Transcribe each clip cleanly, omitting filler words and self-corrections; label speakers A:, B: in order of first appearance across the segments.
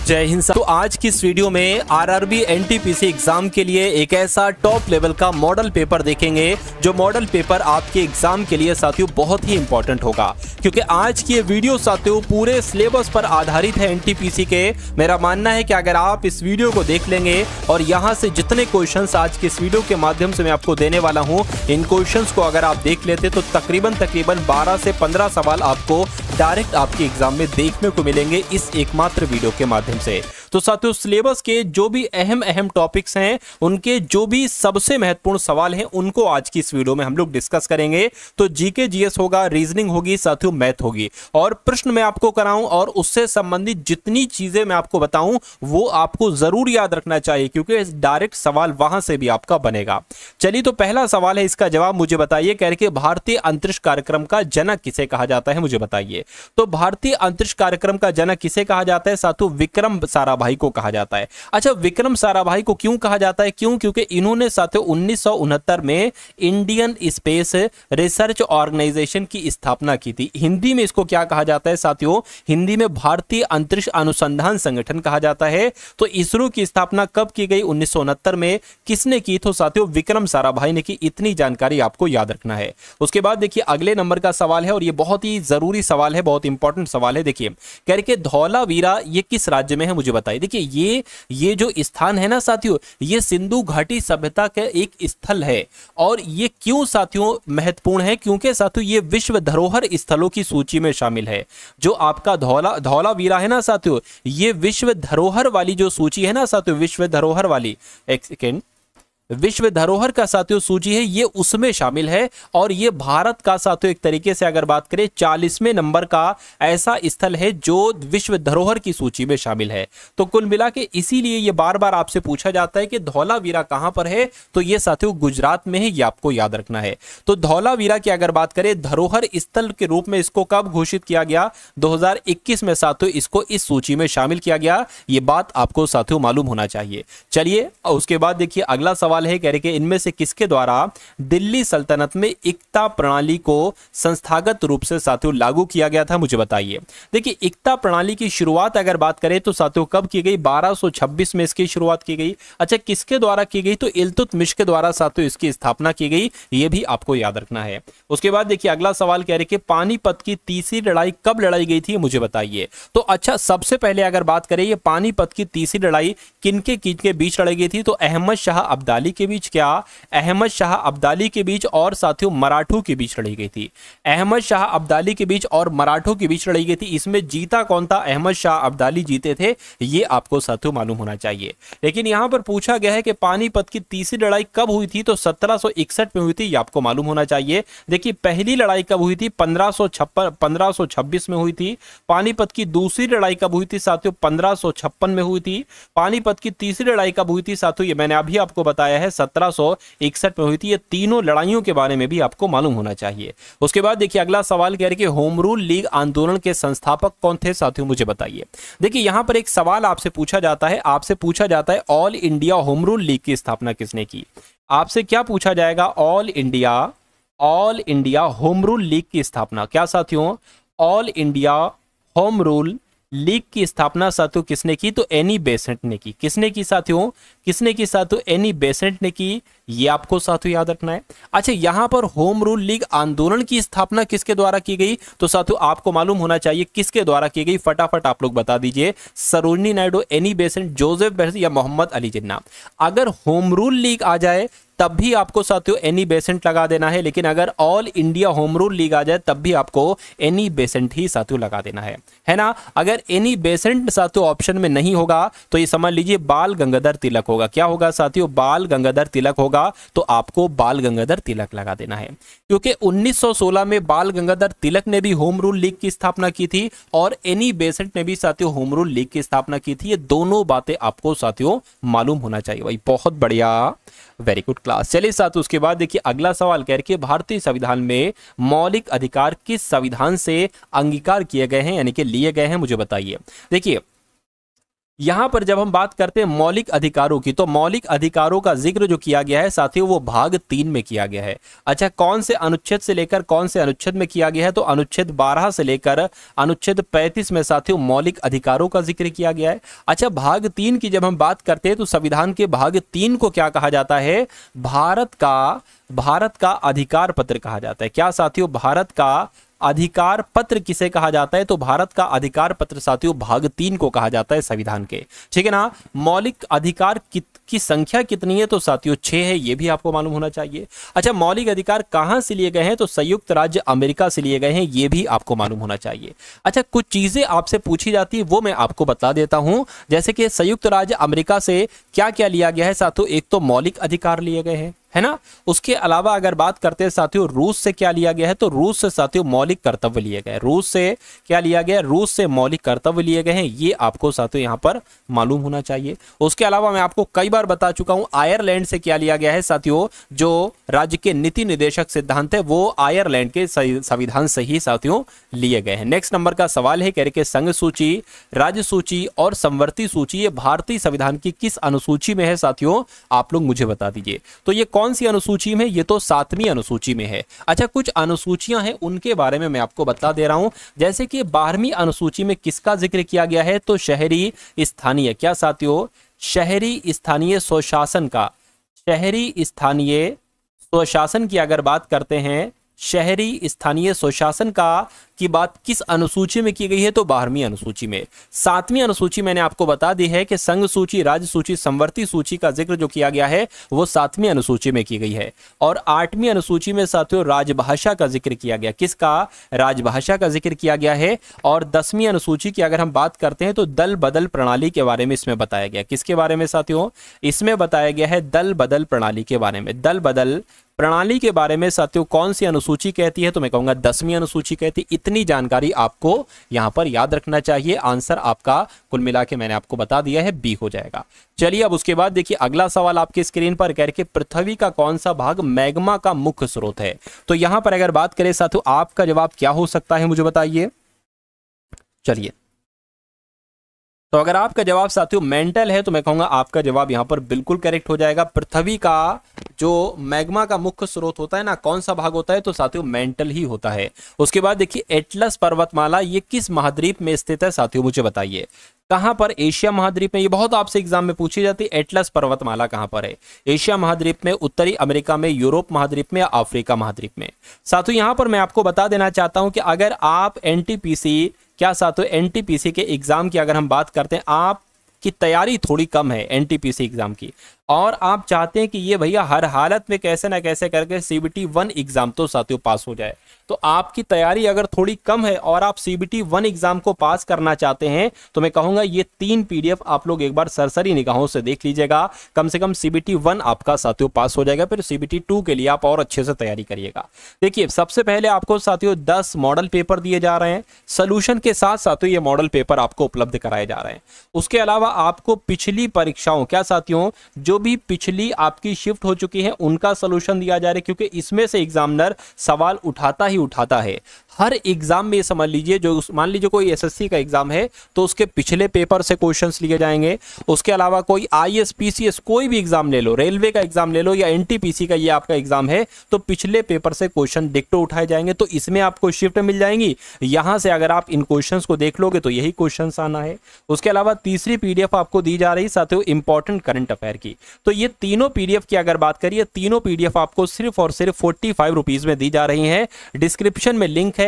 A: जय हिंद। तो आज की इस वीडियो में आरआरबी एनटीपीसी एग्जाम के लिए एक ऐसा टॉप लेवल का मॉडल पेपर देखेंगे जो मॉडल पेपर आपके एग्जाम के लिए साथियों बहुत ही इंपॉर्टेंट होगा, क्योंकि आज की ये वीडियो साथियों पूरे सिलेबस पर आधारित है एनटीपीसी के। मेरा मानना है कि अगर आप इस वीडियो को देख लेंगे और यहाँ से जितने क्वेश्चंस आज के इस वीडियो के माध्यम से मैं आपको देने वाला हूँ, इन क्वेश्चंस को अगर आप देख लेते तो तकरीबन 12 से 15 सवाल आपको डायरेक्ट आपके एग्जाम में देखने को मिलेंगे इस एकमात्र वीडियो के माध्यम से। तो साथियों सिलेबस के जो भी अहम टॉपिक्स हैं, उनके जो भी सबसे महत्वपूर्ण सवाल हैं, उनको आज की इस वीडियो में हम लोग डिस्कस करेंगे। तो जीके जीएस होगा, रीजनिंग होगी, साथियों मैथ होगी, और प्रश्न मैं आपको कराऊं और उससे संबंधित जितनी चीजें मैं आपको बताऊं वो आपको जरूर याद रखना चाहिए, क्योंकि डायरेक्ट सवाल वहां से भी आपका बनेगा। चलिए, तो पहला सवाल है, इसका जवाब मुझे बताइए। कह रहे कि भारतीय अंतरिक्ष कार्यक्रम का जनक किसे कहा जाता है, मुझे बताइए। तो भारतीय अंतरिक्ष कार्यक्रम का जनक किसे कहा जाता है साथियों? विक्रम साराभाई को कहा जाता है। अच्छा, विक्रम साराभाई को क्यों कहा जाता है? क्यों? क्योंकि इन्होंने साथियों 1969 में इंडियन स्पेस रिसर्च ऑर्गेनाइजेशन की स्थापना की थी। हिंदी में इसको क्या कहा जाता है साथियों? हिंदी में भारतीय अंतरिक्ष अनुसंधान संगठन कहा जाता है। तो इसरो की स्थापना कब की गई? 1969 में। किसने की? तो साथियों विक्रम साराभाई ने की। इतनी जानकारी आपको याद रखना है। उसके बाद देखिए अगले नंबर का सवाल है, और ये बहुत ही जरूरी सवाल है, बहुत इंपॉर्टेंट सवाल है। देखिए कह रहे कि धौलावीरा ये किस राज्य में है, मुझे बताइए। देखिए ये जो स्थान है ना साथियों, ये सिंधु घाटी सभ्यता का एक स्थल है। और ये क्यों साथियों महत्वपूर्ण है? क्योंकि साथियों ये विश्व धरोहर स्थलों की सूची में शामिल है। जो आपका धौलावीरा है ना साथियों, ये विश्व धरोहर वाली जो सूची है ना साथियों, विश्व धरोहर वाली, एक सेकेंड, विश्व धरोहर का साथियों सूची है, ये उसमें शामिल है। और ये भारत का साथियों एक तरीके से अगर बात करें 40वें नंबर का ऐसा स्थल है जो विश्व धरोहर की सूची में शामिल है। तो कुल मिला के इसीलिए ये बार बार आपसे पूछा जाता है कि धौलावीरा कहां पर है, तो ये साथियों गुजरात में है, ये आपको याद रखना है। तो धौलावीरा की अगर बात करें धरोहर स्थल के रूप में इसको कब घोषित किया गया? 2021 में साथियों इसको इस सूची में शामिल किया गया। ये बात आपको साथियों मालूम होना चाहिए। चलिए उसके बाद देखिए अगला सवाल है, कह रहे कि इनमें से किसके द्वारा दिल्ली सल्तनत में एकता प्रणाली को संस्थागत रूप से साथियों लागू किया गया था, मुझे बताइए। देखिए एकता प्रणाली की शुरुआत अगर बात करें तो साथियों कब की गई? 1226 में इसकी शुरुआत की गई। अच्छा, किसके द्वारा की गई? तो इल्तुतमिश के द्वारा साथियों इसकी स्थापना की गई। यह भी आपको याद रखना है। उसके बाद देखिए अगला सवाल कह रहे कि पानीपत की तीसरी लड़ाई कब लड़ाई गई थी, मुझे बताइए। तो अच्छा, सबसे पहले अगर बात करें ये पानीपत की तीसरी लड़ाई किनके बीच लड़ाई गई थी? तो अहमद शाह अब्दाली के बीच, क्या अहमद शाह अब्दाली के बीच और साथियों मराठों के बीच लड़ी गई थी। अहमद शाह अब्दाली के बीच और मराठों के बीच लड़ी गई थी। इसमें जीता कौन था? अहमद शाह अब्दाली जीते थे। ये आपको साथियों मालूम होना चाहिए। लेकिन यहां पर पूछा गया है कि पानीपत की तीसरी लड़ाई कब हुई थी? तो 1761 में हुई थी। ये आपको मालूम होना चाहिए। देखिए पहली लड़ाई कब हुई थी? 1526 में हुई थी। पानीपत की दूसरी लड़ाई कब हुई थी साथियों? 1556 में हुई थी। पानीपत की तीसरी लड़ाई कब हुई थी साथियों? ये मैंने अभी आपको बताया है, 1761 में हुई थी। ये तीनों लड़ाइयों के बारे में भी आपको मालूम होना चाहिए। उसके बाद देखिए अगला सवाल कह रहे कि होम रूल लीग आंदोलन के संस्थापक कौन थे साथियों, मुझे बताइए। देखिए यहां पर एक सवाल आपसे पूछा जाता है all India Home Rule league की स्थापना किसने की? आपसे क्या पूछा जाएगा? All India Home Rule league की स्थापना, क्या साथियों? All India Home Rule league की स्थापना साथियों किसने की? तो एनी बेसेंट ने की। किसने की साथियों? एनी बेसेंट ने की। ये आपको साथियों याद रखना है। अच्छा, यहां पर होम रूल लीग आंदोलन की स्थापना किसके द्वारा की गई? तो साथियों आपको मालूम होना चाहिए किसके द्वारा की गई। फटाफट आप लोग बता दीजिए। Sarojini Naidu, Annie Besant, Joseph Besant या मोहम्मद अली जिन्ना। अगर होम रूल लीग आ जाए तब भी आपको साथियों एनी बेसेंट लगा देना है, लेकिन अगर All India Home Rule League आ जाए तब भी आपको एनी बेसेंट ही साथियों लगा देना है ना। अगर एनी बेसेंट साथियों ऑप्शन में नहीं होगा तो ये समझ लीजिए बाल गंगाधर तिलक होगा। क्या होगा साथियों? बाल गंगाधर तिलक होगा। तो आपको बाल गंगाधर तिलक लगा देना है, क्योंकि 1916 में बाल गंगाधर तिलक ने भी होम रूल लीग की स्थापना की थी और एनी बेसेंट ने भी साथियों होम रूल लीग की स्थापना की थी। ये दोनों बातें आपको साथियों मालूम होना चाहिए। भाई बहुत बढ़िया, वेरी गुड क्लास। चलिए साथ उसके बाद देखिए अगला सवाल कह रहे भारतीय संविधान में मौलिक अधिकार किस संविधान से अंगीकार किए गए हैं, यानी कि लिए गए हैं, मुझे बताइए। देखिए यहां पर जब हम बात करते हैं मौलिक अधिकारों की, तो मौलिक अधिकारों का जिक्र जो किया गया है साथियों वो भाग 3 में किया गया है। अच्छा, कौन से अनुच्छेद से लेकर कौन से अनुच्छेद में किया गया है? तो अनुच्छेद 12 से लेकर अनुच्छेद 35 में साथियों मौलिक अधिकारों का जिक्र किया गया है। अच्छा, भाग 3 की जब हम बात करते हैं तो संविधान के भाग 3 को क्या कहा जाता है? भारत का अधिकार पत्र कहा जाता है। क्या साथियों? भारत का अधिकार पत्र किसे कहा जाता है? तो भारत का अधिकार पत्र साथियों भाग 3 को कहा जाता है संविधान के। ठीक है ना। मौलिक अधिकार की संख्या कितनी है? तो साथियों 6 है, ये भी आपको मालूम होना चाहिए। अच्छा, मौलिक अधिकार कहां से लिए गए हैं? तो संयुक्त राज्य अमेरिका से लिए गए हैं, ये भी आपको मालूम होना चाहिए। अच्छा, कुछ चीजें आपसे पूछी जाती है वो मैं आपको बता देता हूं, जैसे कि संयुक्त राज्य अमेरिका से क्या क्या लिया गया है साथियों? एक तो मौलिक अधिकार लिए गए हैं, है ना। उसके अलावा अगर बात करते हैं साथियों रूस से क्या लिया गया है? तो रूस से साथियों मौलिक कर्तव्य लिए गए। रूस से क्या लिया गया? रूस से मौलिक कर्तव्य लिए गए हैं, ये आपको साथियों यहां पर मालूम होना चाहिए। उसके अलावा मैं आपको कई बार बता चुका हूं आयरलैंड से क्या लिया गया है साथियों? जो राज्य के नीति निर्देशक सिद्धांत है वो आयरलैंड के संविधान से ही साथियों लिए गए हैं। नेक्स्ट नंबर का सवाल है, कह रहे संघ सूची, राज्य सूची और संवर्ती सूची ये भारतीय संविधान की किस अनुसूची में है साथियों? आप लोग मुझे बता दीजिए। तो ये कौन सी अनुसूची में? ये तो 7वीं अनुसूची में है। अच्छा, कुछ अनुसूचियां हैं उनके बारे में मैं आपको बता दे रहा हूं, जैसे कि 12वीं अनुसूची में किसका जिक्र किया गया है? तो शहरी स्थानीय, क्या साथियों? शहरी स्थानीय स्वशासन का, शहरी स्थानीय स्वशासन की अगर बात करते हैं, शहरी स्थानीय स्वशासन का की बात किस अनुसूची में की गई है? तो 12वीं अनुसूची में। 7वीं अनुसूची मैंने आपको बता दी है कि संघ सूची, राज्य सूची, संवर्ती सूची का जिक्र जो किया गया है वो 7वीं अनुसूची में की गई है। और 8वीं अनुसूची में साथियों राजभाषा का जिक्र किया गया। किसका? राजभाषा का जिक्र किया गया है। और 10वीं अनुसूची की अगर हम बात करते हैं तो दल बदल प्रणाली के बारे में इसमें बताया गया। किसके बारे में साथियों? इसमें बताया गया है दल बदल प्रणाली के बारे में। दल बदल प्रणाली के बारे में साथियों कौन सी अनुसूची कहती है? तो मैं कहूंगा 10वीं अनुसूची कहती है। इतनी जानकारी आपको यहां पर याद रखना चाहिए। आंसर आपका कुल मिला के मैंने आपको बता दिया है, बी हो जाएगा। चलिए अब उसके बाद देखिए अगला सवाल आपके स्क्रीन पर, कह रहे पृथ्वी का कौन सा भाग मैग्मा का मुख्य स्रोत है? तो यहां पर अगर बात करें साथियों आपका जवाब क्या हो सकता है, मुझे बताइए। चलिए, तो अगर आपका जवाब साथियों मेंटल है तो मैं कहूंगा आपका जवाब यहां पर बिल्कुल करेक्ट हो जाएगा। पृथ्वी का जो मैग्मा का मुख्य स्रोत होता है ना, कौन सा भाग होता है? तो साथियों मेंटल ही होता है। उसके बाद देखिए एटलस पर्वतमाला ये किस महाद्वीप में स्थित है साथियों, मुझे बताइए। कहां पर? एशिया महाद्वीप में। ये बहुत आपसे एग्जाम में पूछी जाती है, एटलस पर्वतमाला कहां पर है? एशिया महाद्वीप में, उत्तरी अमेरिका में, यूरोप महाद्वीप में या अफ्रीका महाद्वीप में? साथियों यहां पर मैं आपको बता देना चाहता हूं कि अगर आप एनटीपीसी, क्या साथियों एनटीपीसी के एग्जाम की अगर हम बात करते हैं, आप की तैयारी थोड़ी कम है एनटीपीसी एग्जाम की, और आप चाहते हैं कि ये भैया हर हालत में कैसे ना कैसे करके सीबीटी 1 एग्जाम तो साथियों पास हो जाए, तो आपकी तैयारी अगर थोड़ी कम है और आप सीबीटी 1 एग्जाम को पास करना चाहते हैं तो मैं कहूंगा ये 3 पीडीएफ आप लोग एक बार सरसरी निगाहों से देख लीजिएगा। कम से कम सीबीटी 1 आपका साथियों पास हो जाएगा, फिर सीबीटी 2 के लिए आप और अच्छे से तैयारी करिएगा। देखिए सबसे पहले आपको साथियों 10 मॉडल पेपर दिए जा रहे हैं, सोल्यूशन के साथ साथियों ये मॉडल पेपर आपको उपलब्ध कराए जा रहे हैं। उसके अलावा आपको पिछली परीक्षाओं, क्या साथियों जो भी पिछली आपकी शिफ्ट हो चुकी है उनका सोल्यूशन दिया जा रहा है, क्योंकि इसमें से एग्जामिनर सवाल उठाता ही उठाता है। हर एग्जाम में समझ लीजिए, जो मान लीजिए कोई एसएससी का एग्जाम है तो उसके पिछले पेपर से क्वेश्चंस लिए जाएंगे। उसके अलावा कोई आईएएस पीसीएस कोई भी एग्जाम ले लो, रेलवे का एग्जाम ले लो या एनटीपीसी का ये आपका एग्जाम है, तो पिछले पेपर से क्वेश्चन डिक्टो उठाए जाएंगे, तो इसमें आपको शिफ्ट मिल जाएंगी। यहां से अगर आप इन क्वेश्चंस को देख लोगे तो यही क्वेश्चंस आना है। उसके अलावा तीसरी पीडीएफ आपको दी जा रही साथियों इंपॉर्टेंट करंट अफेयर की, तो ये तीनों पीडीएफ की अगर बात करिए, तीनों पीडीएफ आपको सिर्फ और सिर्फ 45 रुपीज में दी जा रही है। डिस्क्रिप्शन में लिंक है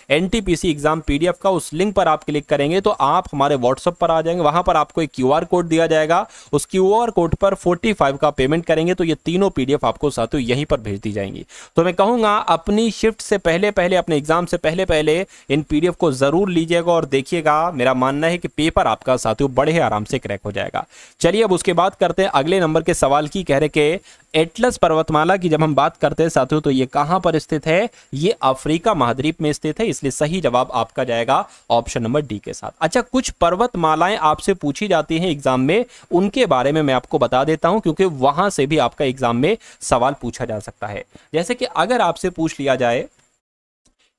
A: एनटीपीसी एग्जाम पीडीएफ का, उस लिंक पर आप क्लिक करेंगे तो आप हमारे व्हाट्सएप पर आ जाएंगे। वहां पर आपको एक क्यूआर कोड दिया जाएगा, उस क्यूआर कोड पर 45 का पेमेंट करेंगे तो ये तीनों पीडीएफ आपको साथियों यहीं पर भेज दी जाएंगी। तो मैं कहूंगा अपनी शिफ्ट से पहले पहले, अपने एग्जाम से पहले पहले इन पीडीएफ को जरूर लीजिएगा और देखिएगा। मेरा मानना है कि पेपर आपका साथियों बड़े आराम से क्रैक हो जाएगा। चलिए अब उसके बाद करते हैं अगले नंबर के सवाल की। कह रहे कि एटलस पर्वतमाला की जब हम बात करते हैं साथियों तो ये कहां पर स्थित है? ये अफ्रीका महाद्वीप में स्थित है, इसलिए सही जवाब आपका जाएगा ऑप्शन नंबर डी के साथ। अच्छा, कुछ पर्वतमालाएं आपसे पूछी जाती हैं एग्जाम में, उनके बारे में मैं आपको बता देता हूं, क्योंकि वहां से भी आपका एग्जाम में सवाल पूछा जा सकता है। जैसे कि अगर आपसे पूछ लिया जाए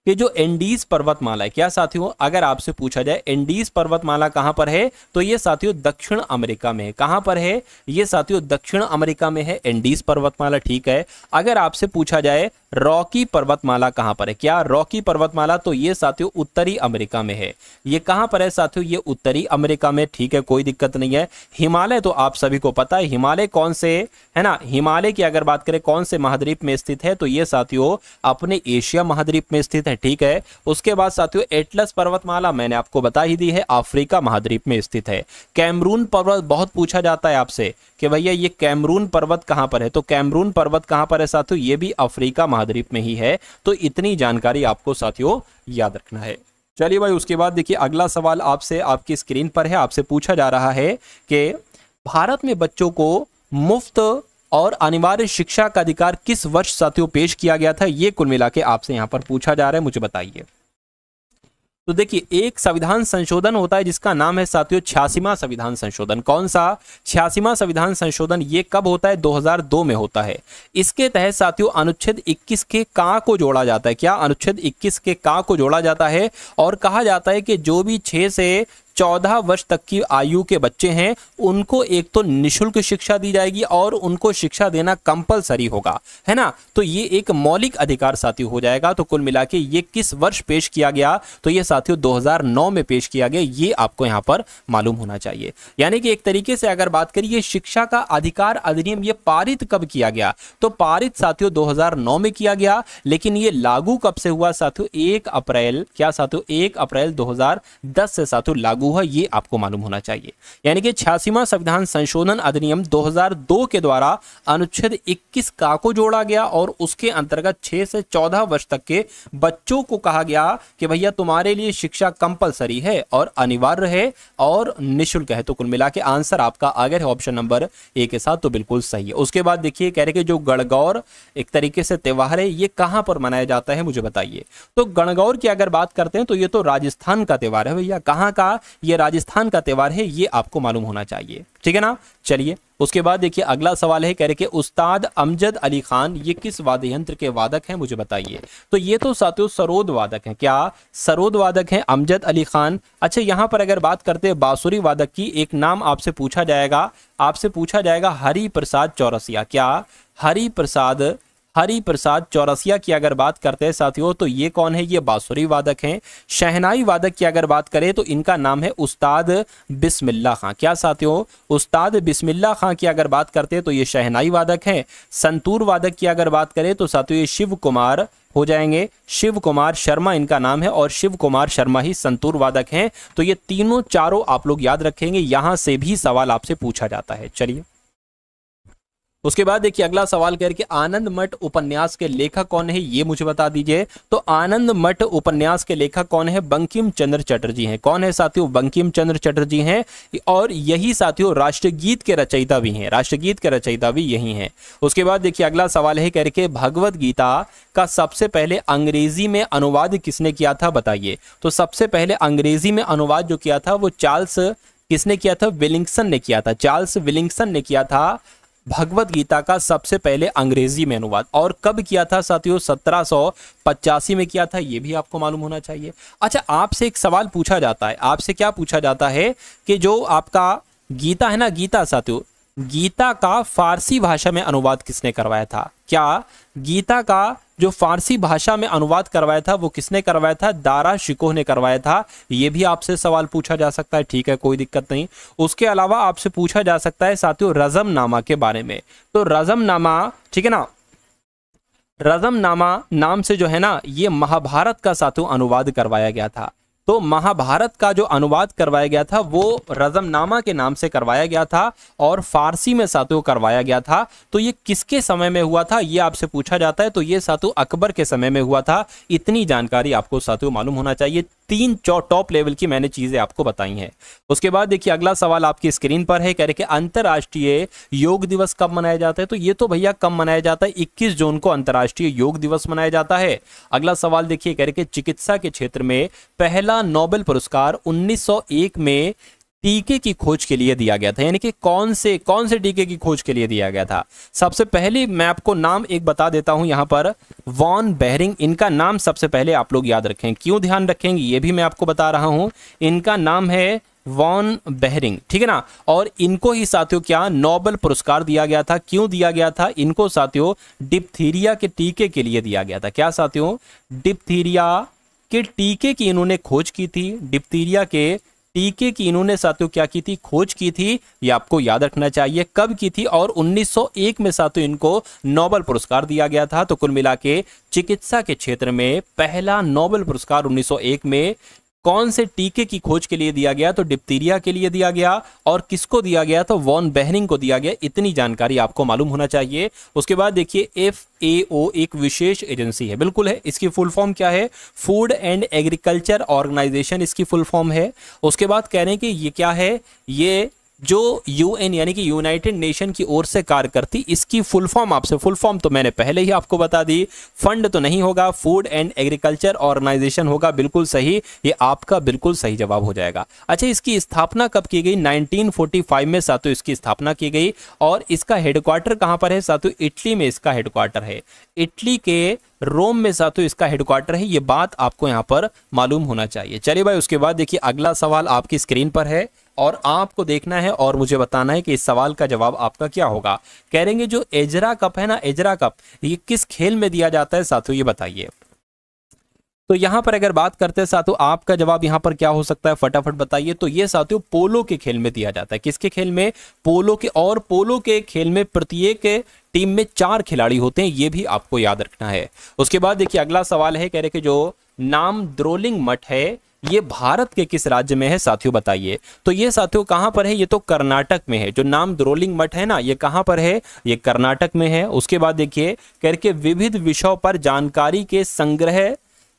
A: कि जो एंडीज पर्वतमाला है, क्या साथियों, अगर आपसे पूछा जाए एंडीज पर्वतमाला कहां पर है, तो ये साथियों दक्षिण अमेरिका में है। कहां पर है, ये साथियों दक्षिण अमेरिका में है एंडीज पर्वतमाला, ठीक है। अगर आपसे पूछा जाए रॉकी पर्वतमाला कहां पर है, क्या रॉकी पर्वतमाला, तो ये साथियों उत्तरी अमेरिका में है। ये कहां पर है साथियों, ये उत्तरी अमेरिका में, ठीक है, कोई दिक्कत नहीं है। हिमालय तो आप सभी को पता है, हिमालय कौन से है ना, हिमालय की अगर बात करें कौन से महाद्वीप में स्थित है, तो ये साथियों अपने एशिया महाद्वीप में स्थित है, ठीक है। उसके बाद साथियों एटलस पर्वतमाला मैंने आपको बता ही दी है, अफ्रीका महाद्वीप में स्थित है। कैमरून पर्वत बहुत पूछा जाता है आपसे कि भैया ये कैमरून पर्वत कहां पर है, तो कैमरून पर्वत कहां पर है साथियों, ये भी अफ्रीका महाद्वीप में ही है। तो इतनी जानकारी आपको साथियों याद रखना है। चलिए भाई, उसके बाद देखिए अगला सवाल आपसे आपकी स्क्रीन पर है, आपसे पूछा जा रहा है कि भारत में बच्चों को मुफ्त और अनिवार्य शिक्षा का अधिकार किस वर्ष साथियों पेश किया गया था, ये कुल मिला के आपसे यहां पर पूछा जा रहा है, मुझे बताइए। तो देखिए एक संविधान संशोधन होता है जिसका नाम है साथियों 86वां संविधान संशोधन। कौन सा 86वां संविधान संशोधन, ये कब होता है, 2002 में होता है। इसके तहत साथियों अनुच्छेद 21 के का को जोड़ा जाता है, क्या अनुच्छेद 21 के का को जोड़ा जाता है और कहा जाता है कि जो भी 6 से 14 वर्ष तक की आयु के बच्चे हैं उनको एक तो निशुल्क शिक्षा दी जाएगी और उनको शिक्षा देना कंपलसरी होगा, है ना। तो ये एक मौलिक अधिकार साथियों हो जाएगा। तो कुल मिला के ये किस वर्ष पेश किया गया, तो ये साथियों 2009 में पेश किया गया, ये आपको यहाँ पर मालूम होना चाहिए। यानी कि एक तरीके से अगर बात करिए शिक्षा का अधिकार अधिनियम ये पारित कब किया गया, तो पारित साथियों 2009 में किया गया, लेकिन ये लागू कब से हुआ साथियों, 1 अप्रैल, क्या साथियों 1 अप्रैल 2010 से साथियों लागू है, ये आपको मालूम होना चाहिए। यानी कि 86वां संविधान संशोधन अधिनियम 2002 के द्वारा अनुच्छेद 21 का को जोड़ा गया और उसके अंतर्गत 6 से 14 वर्ष तक के बच्चों को कहा गया कि भैया तुम्हारे लिए शिक्षा कंपलसरी है और अनिवार्य है और निःशुल्क है। तो कुल मिला के आंसर आपका आ गया है ऑप्शन नंबर ए के साथ, तो बिल्कुल सही है। उसके बाद देखिए कह रहे कि जो गणगौर एक तरीके से त्योहार है ये कहां पर मनाया जाता है, मुझे बताइए। तो गणगौर की अगर बात करते हैं तो ये तो राजस्थान का त्योहार है भैया, कहां का, ये राजस्थान का त्योहार है, ये आपको मालूम होना चाहिए, ठीक है ना। चलिए उसके बाद देखिए अगला सवाल है, कह रहे कि उस्ताद अमजद अली खान ये किस वाद्य यंत्र के वादक हैं, मुझे बताइए। तो ये तो साथियों सरोद वादक हैं, क्या सरोद वादक हैं अमजद अली खान। अच्छा यहां पर अगर बात करते हैं बांसुरी वादक की, एक नाम आपसे पूछा जाएगा, आपसे पूछा जाएगा हरि प्रसाद चौरसिया, क्या हरि प्रसाद चौरसिया की अगर बात करते हैं साथियों तो ये कौन है, ये बांसुरी वादक हैं। शहनाई वादक की अगर बात करें तो इनका नाम है उस्ताद बिस्मिल्लाह खां, क्या साथियों उस्ताद बिस्मिल्लाह खां की अगर बात करते हैं तो ये शहनाई वादक हैं। संतूर वादक की अगर बात करें तो साथियों ये शिव कुमार हो जाएंगे, शिव कुमार शर्मा इनका नाम है और शिव कुमार शर्मा ही संतूर वादक हैं। तो ये तीनों चारों आप लोग याद रखेंगे, यहां से भी सवाल आपसे पूछा जाता है। चलिए उसके बाद देखिए अगला सवाल करके आनंद मठ उपन्यास के लेखक कौन है, ये मुझे बता दीजिए। तो आनंद मठ उपन्यास के लेखक कौन है, बंकिम चंद्र चटर्जी हैं। कौन है साथियों, बंकिम चंद्र चटर्जी हैं और यही साथियों राष्ट्रगीत के रचयिता भी हैं, राष्ट्रगीत के रचयिता भी यही हैं। उसके बाद देखिए अगला सवाल है करके भगवत गीता का सबसे पहले अंग्रेजी में अनुवाद किसने किया था, बताइए। तो सबसे पहले अंग्रेजी में अनुवाद जो किया था वो चार्ल्स किसने किया था, विलिंगसन ने किया था, चार्ल्स विलिंगसन ने किया था भगवत गीता का सबसे पहले अंग्रेजी में अनुवाद। और कब किया था साथियों, 1785 में किया था, ये भी आपको मालूम होना चाहिए। अच्छा आपसे एक सवाल पूछा जाता है, आपसे क्या पूछा जाता है कि जो आपका गीता है ना, गीता साथियों गीता का फारसी भाषा में अनुवाद किसने करवाया था, क्या गीता का जो फारसी भाषा में अनुवाद करवाया था वो किसने करवाया था, दारा शिकोह ने करवाया था। ये भी आपसे सवाल पूछा जा सकता है, ठीक है कोई दिक्कत नहीं। उसके अलावा आपसे पूछा जा सकता है साथियों रज़मनामा के बारे में। तो रज़मनामा, ठीक है ना, रज़मनामा नाम से जो है ना ये महाभारत का साथियों अनुवाद करवाया गया था। तो महाभारत का जो अनुवाद करवाया गया था वो रज़मनामा के नाम से करवाया गया था और फारसी में साथियों करवाया गया था। तो ये किसके समय में हुआ था, ये आपसे पूछा जाता है। तो ये साथियों अकबर के समय में हुआ था। इतनी जानकारी आपको साथियों मालूम होना चाहिए। 3 टॉप लेवल की मैंने चीजें आपको बताई हैं। उसके बाद देखिए अगला सवाल आपकी स्क्रीन पर है, कह रहे कि अंतर्राष्ट्रीय योग दिवस कब मनाया जाता है। तो ये तो भैया कब मनाया जाता है, 21 जून को अंतर्राष्ट्रीय योग दिवस मनाया जाता है। अगला सवाल देखिए, कह रहे कि चिकित्सा के क्षेत्र में पहला नोबेल पुरस्कार 1901 में टीके की खोज के लिए दिया गया था, यानी कि कौन से टीके की खोज के लिए दिया गया था। सबसे पहले मैं आपको नाम एक बता देता हूं यहां पर, वॉन बेहरिंग। इनका नाम सबसे पहले आप लोग याद रखें, क्यों ध्यान रखेंगे ये भी मैं आपको बता रहा हूं। इनका नाम है वॉन बेहरिंग, ठीक है ना। और इनको ही साथियों क्या नोबेल पुरस्कार दिया गया था। क्यों दिया गया था इनको साथियों? डिप्थीरिया के टीके के लिए दिया गया था। क्या साथियों? डिप्थीरिया के टीके की इन्होंने खोज की थी। डिप्थीरिया के टीके की इन्होंने साथियों क्या की थी? खोज की थी। ये आपको याद रखना चाहिए कब की थी, और 1901 में साथियों इनको नोबेल पुरस्कार दिया गया था। तो कुल मिला के चिकित्सा के क्षेत्र में पहला नोबेल पुरस्कार 1901 में कौन से टीके की खोज के लिए दिया गया? तो डिप्थीरिया के लिए दिया गया। और किसको दिया गया? तो वॉन बेहरिंग को दिया गया। इतनी जानकारी आपको मालूम होना चाहिए। उसके बाद देखिए FAO एक विशेष एजेंसी है, बिल्कुल है। इसकी फुल फॉर्म क्या है? फूड एंड एग्रीकल्चर ऑर्गेनाइजेशन इसकी फुल फॉर्म है। उसके बाद कह रहे हैं कि ये क्या है? ये जो UN यानी कि यूनाइटेड नेशन की ओर से कार्य करती, इसकी फुल फॉर्म आपसे, फुल फॉर्म तो मैंने पहले ही आपको बता दी। फंड तो नहीं होगा, फूड एंड एग्रीकल्चर ऑर्गेनाइजेशन होगा। बिल्कुल सही, ये आपका बिल्कुल सही जवाब हो जाएगा। अच्छा, इसकी स्थापना कब की गई? 1945 में साथियों इसकी स्थापना की गई। और इसका हेडक्वार्टर कहां पर है साथियों? इटली में इसका हेडक्वार्टर है। इटली के रोम में साथियों इसका हेडक्वार्टर है। ये बात आपको यहां पर मालूम होना चाहिए। चलिए भाई, उसके बाद देखिए अगला सवाल आपकी स्क्रीन पर है और आपको देखना है और मुझे बताना है कि इस सवाल का जवाब आपका क्या होगा। कह रहेंगे जो एजरा कप है ना, एजरा कप, ये किस खेल में दिया जाता है साथियों? ये बताइए। तो यहां पर अगर बात करते हैं साथियों, आपका जवाब यहां पर क्या हो सकता है? फटाफट बताइए। तो ये साथियों पोलो के खेल में दिया जाता है। किसके खेल में? पोलो के। और पोलो के खेल में प्रत्येक टीम में 4 खिलाड़ी होते हैं, ये भी आपको याद रखना है। उसके बाद देखिए अगला सवाल है, कह रहे कि जो नाम द्रोलिंग मठ है ये भारत के किस राज्य में है साथियों? बताइए। तो ये साथियों कहां पर है? ये तो कर्नाटक में है। जो नाम द्रोलिंग मठ है ना, ये कहां पर है? ये कर्नाटक में है। उसके बाद देखिए करके विविध विषयों पर जानकारी के संग्रह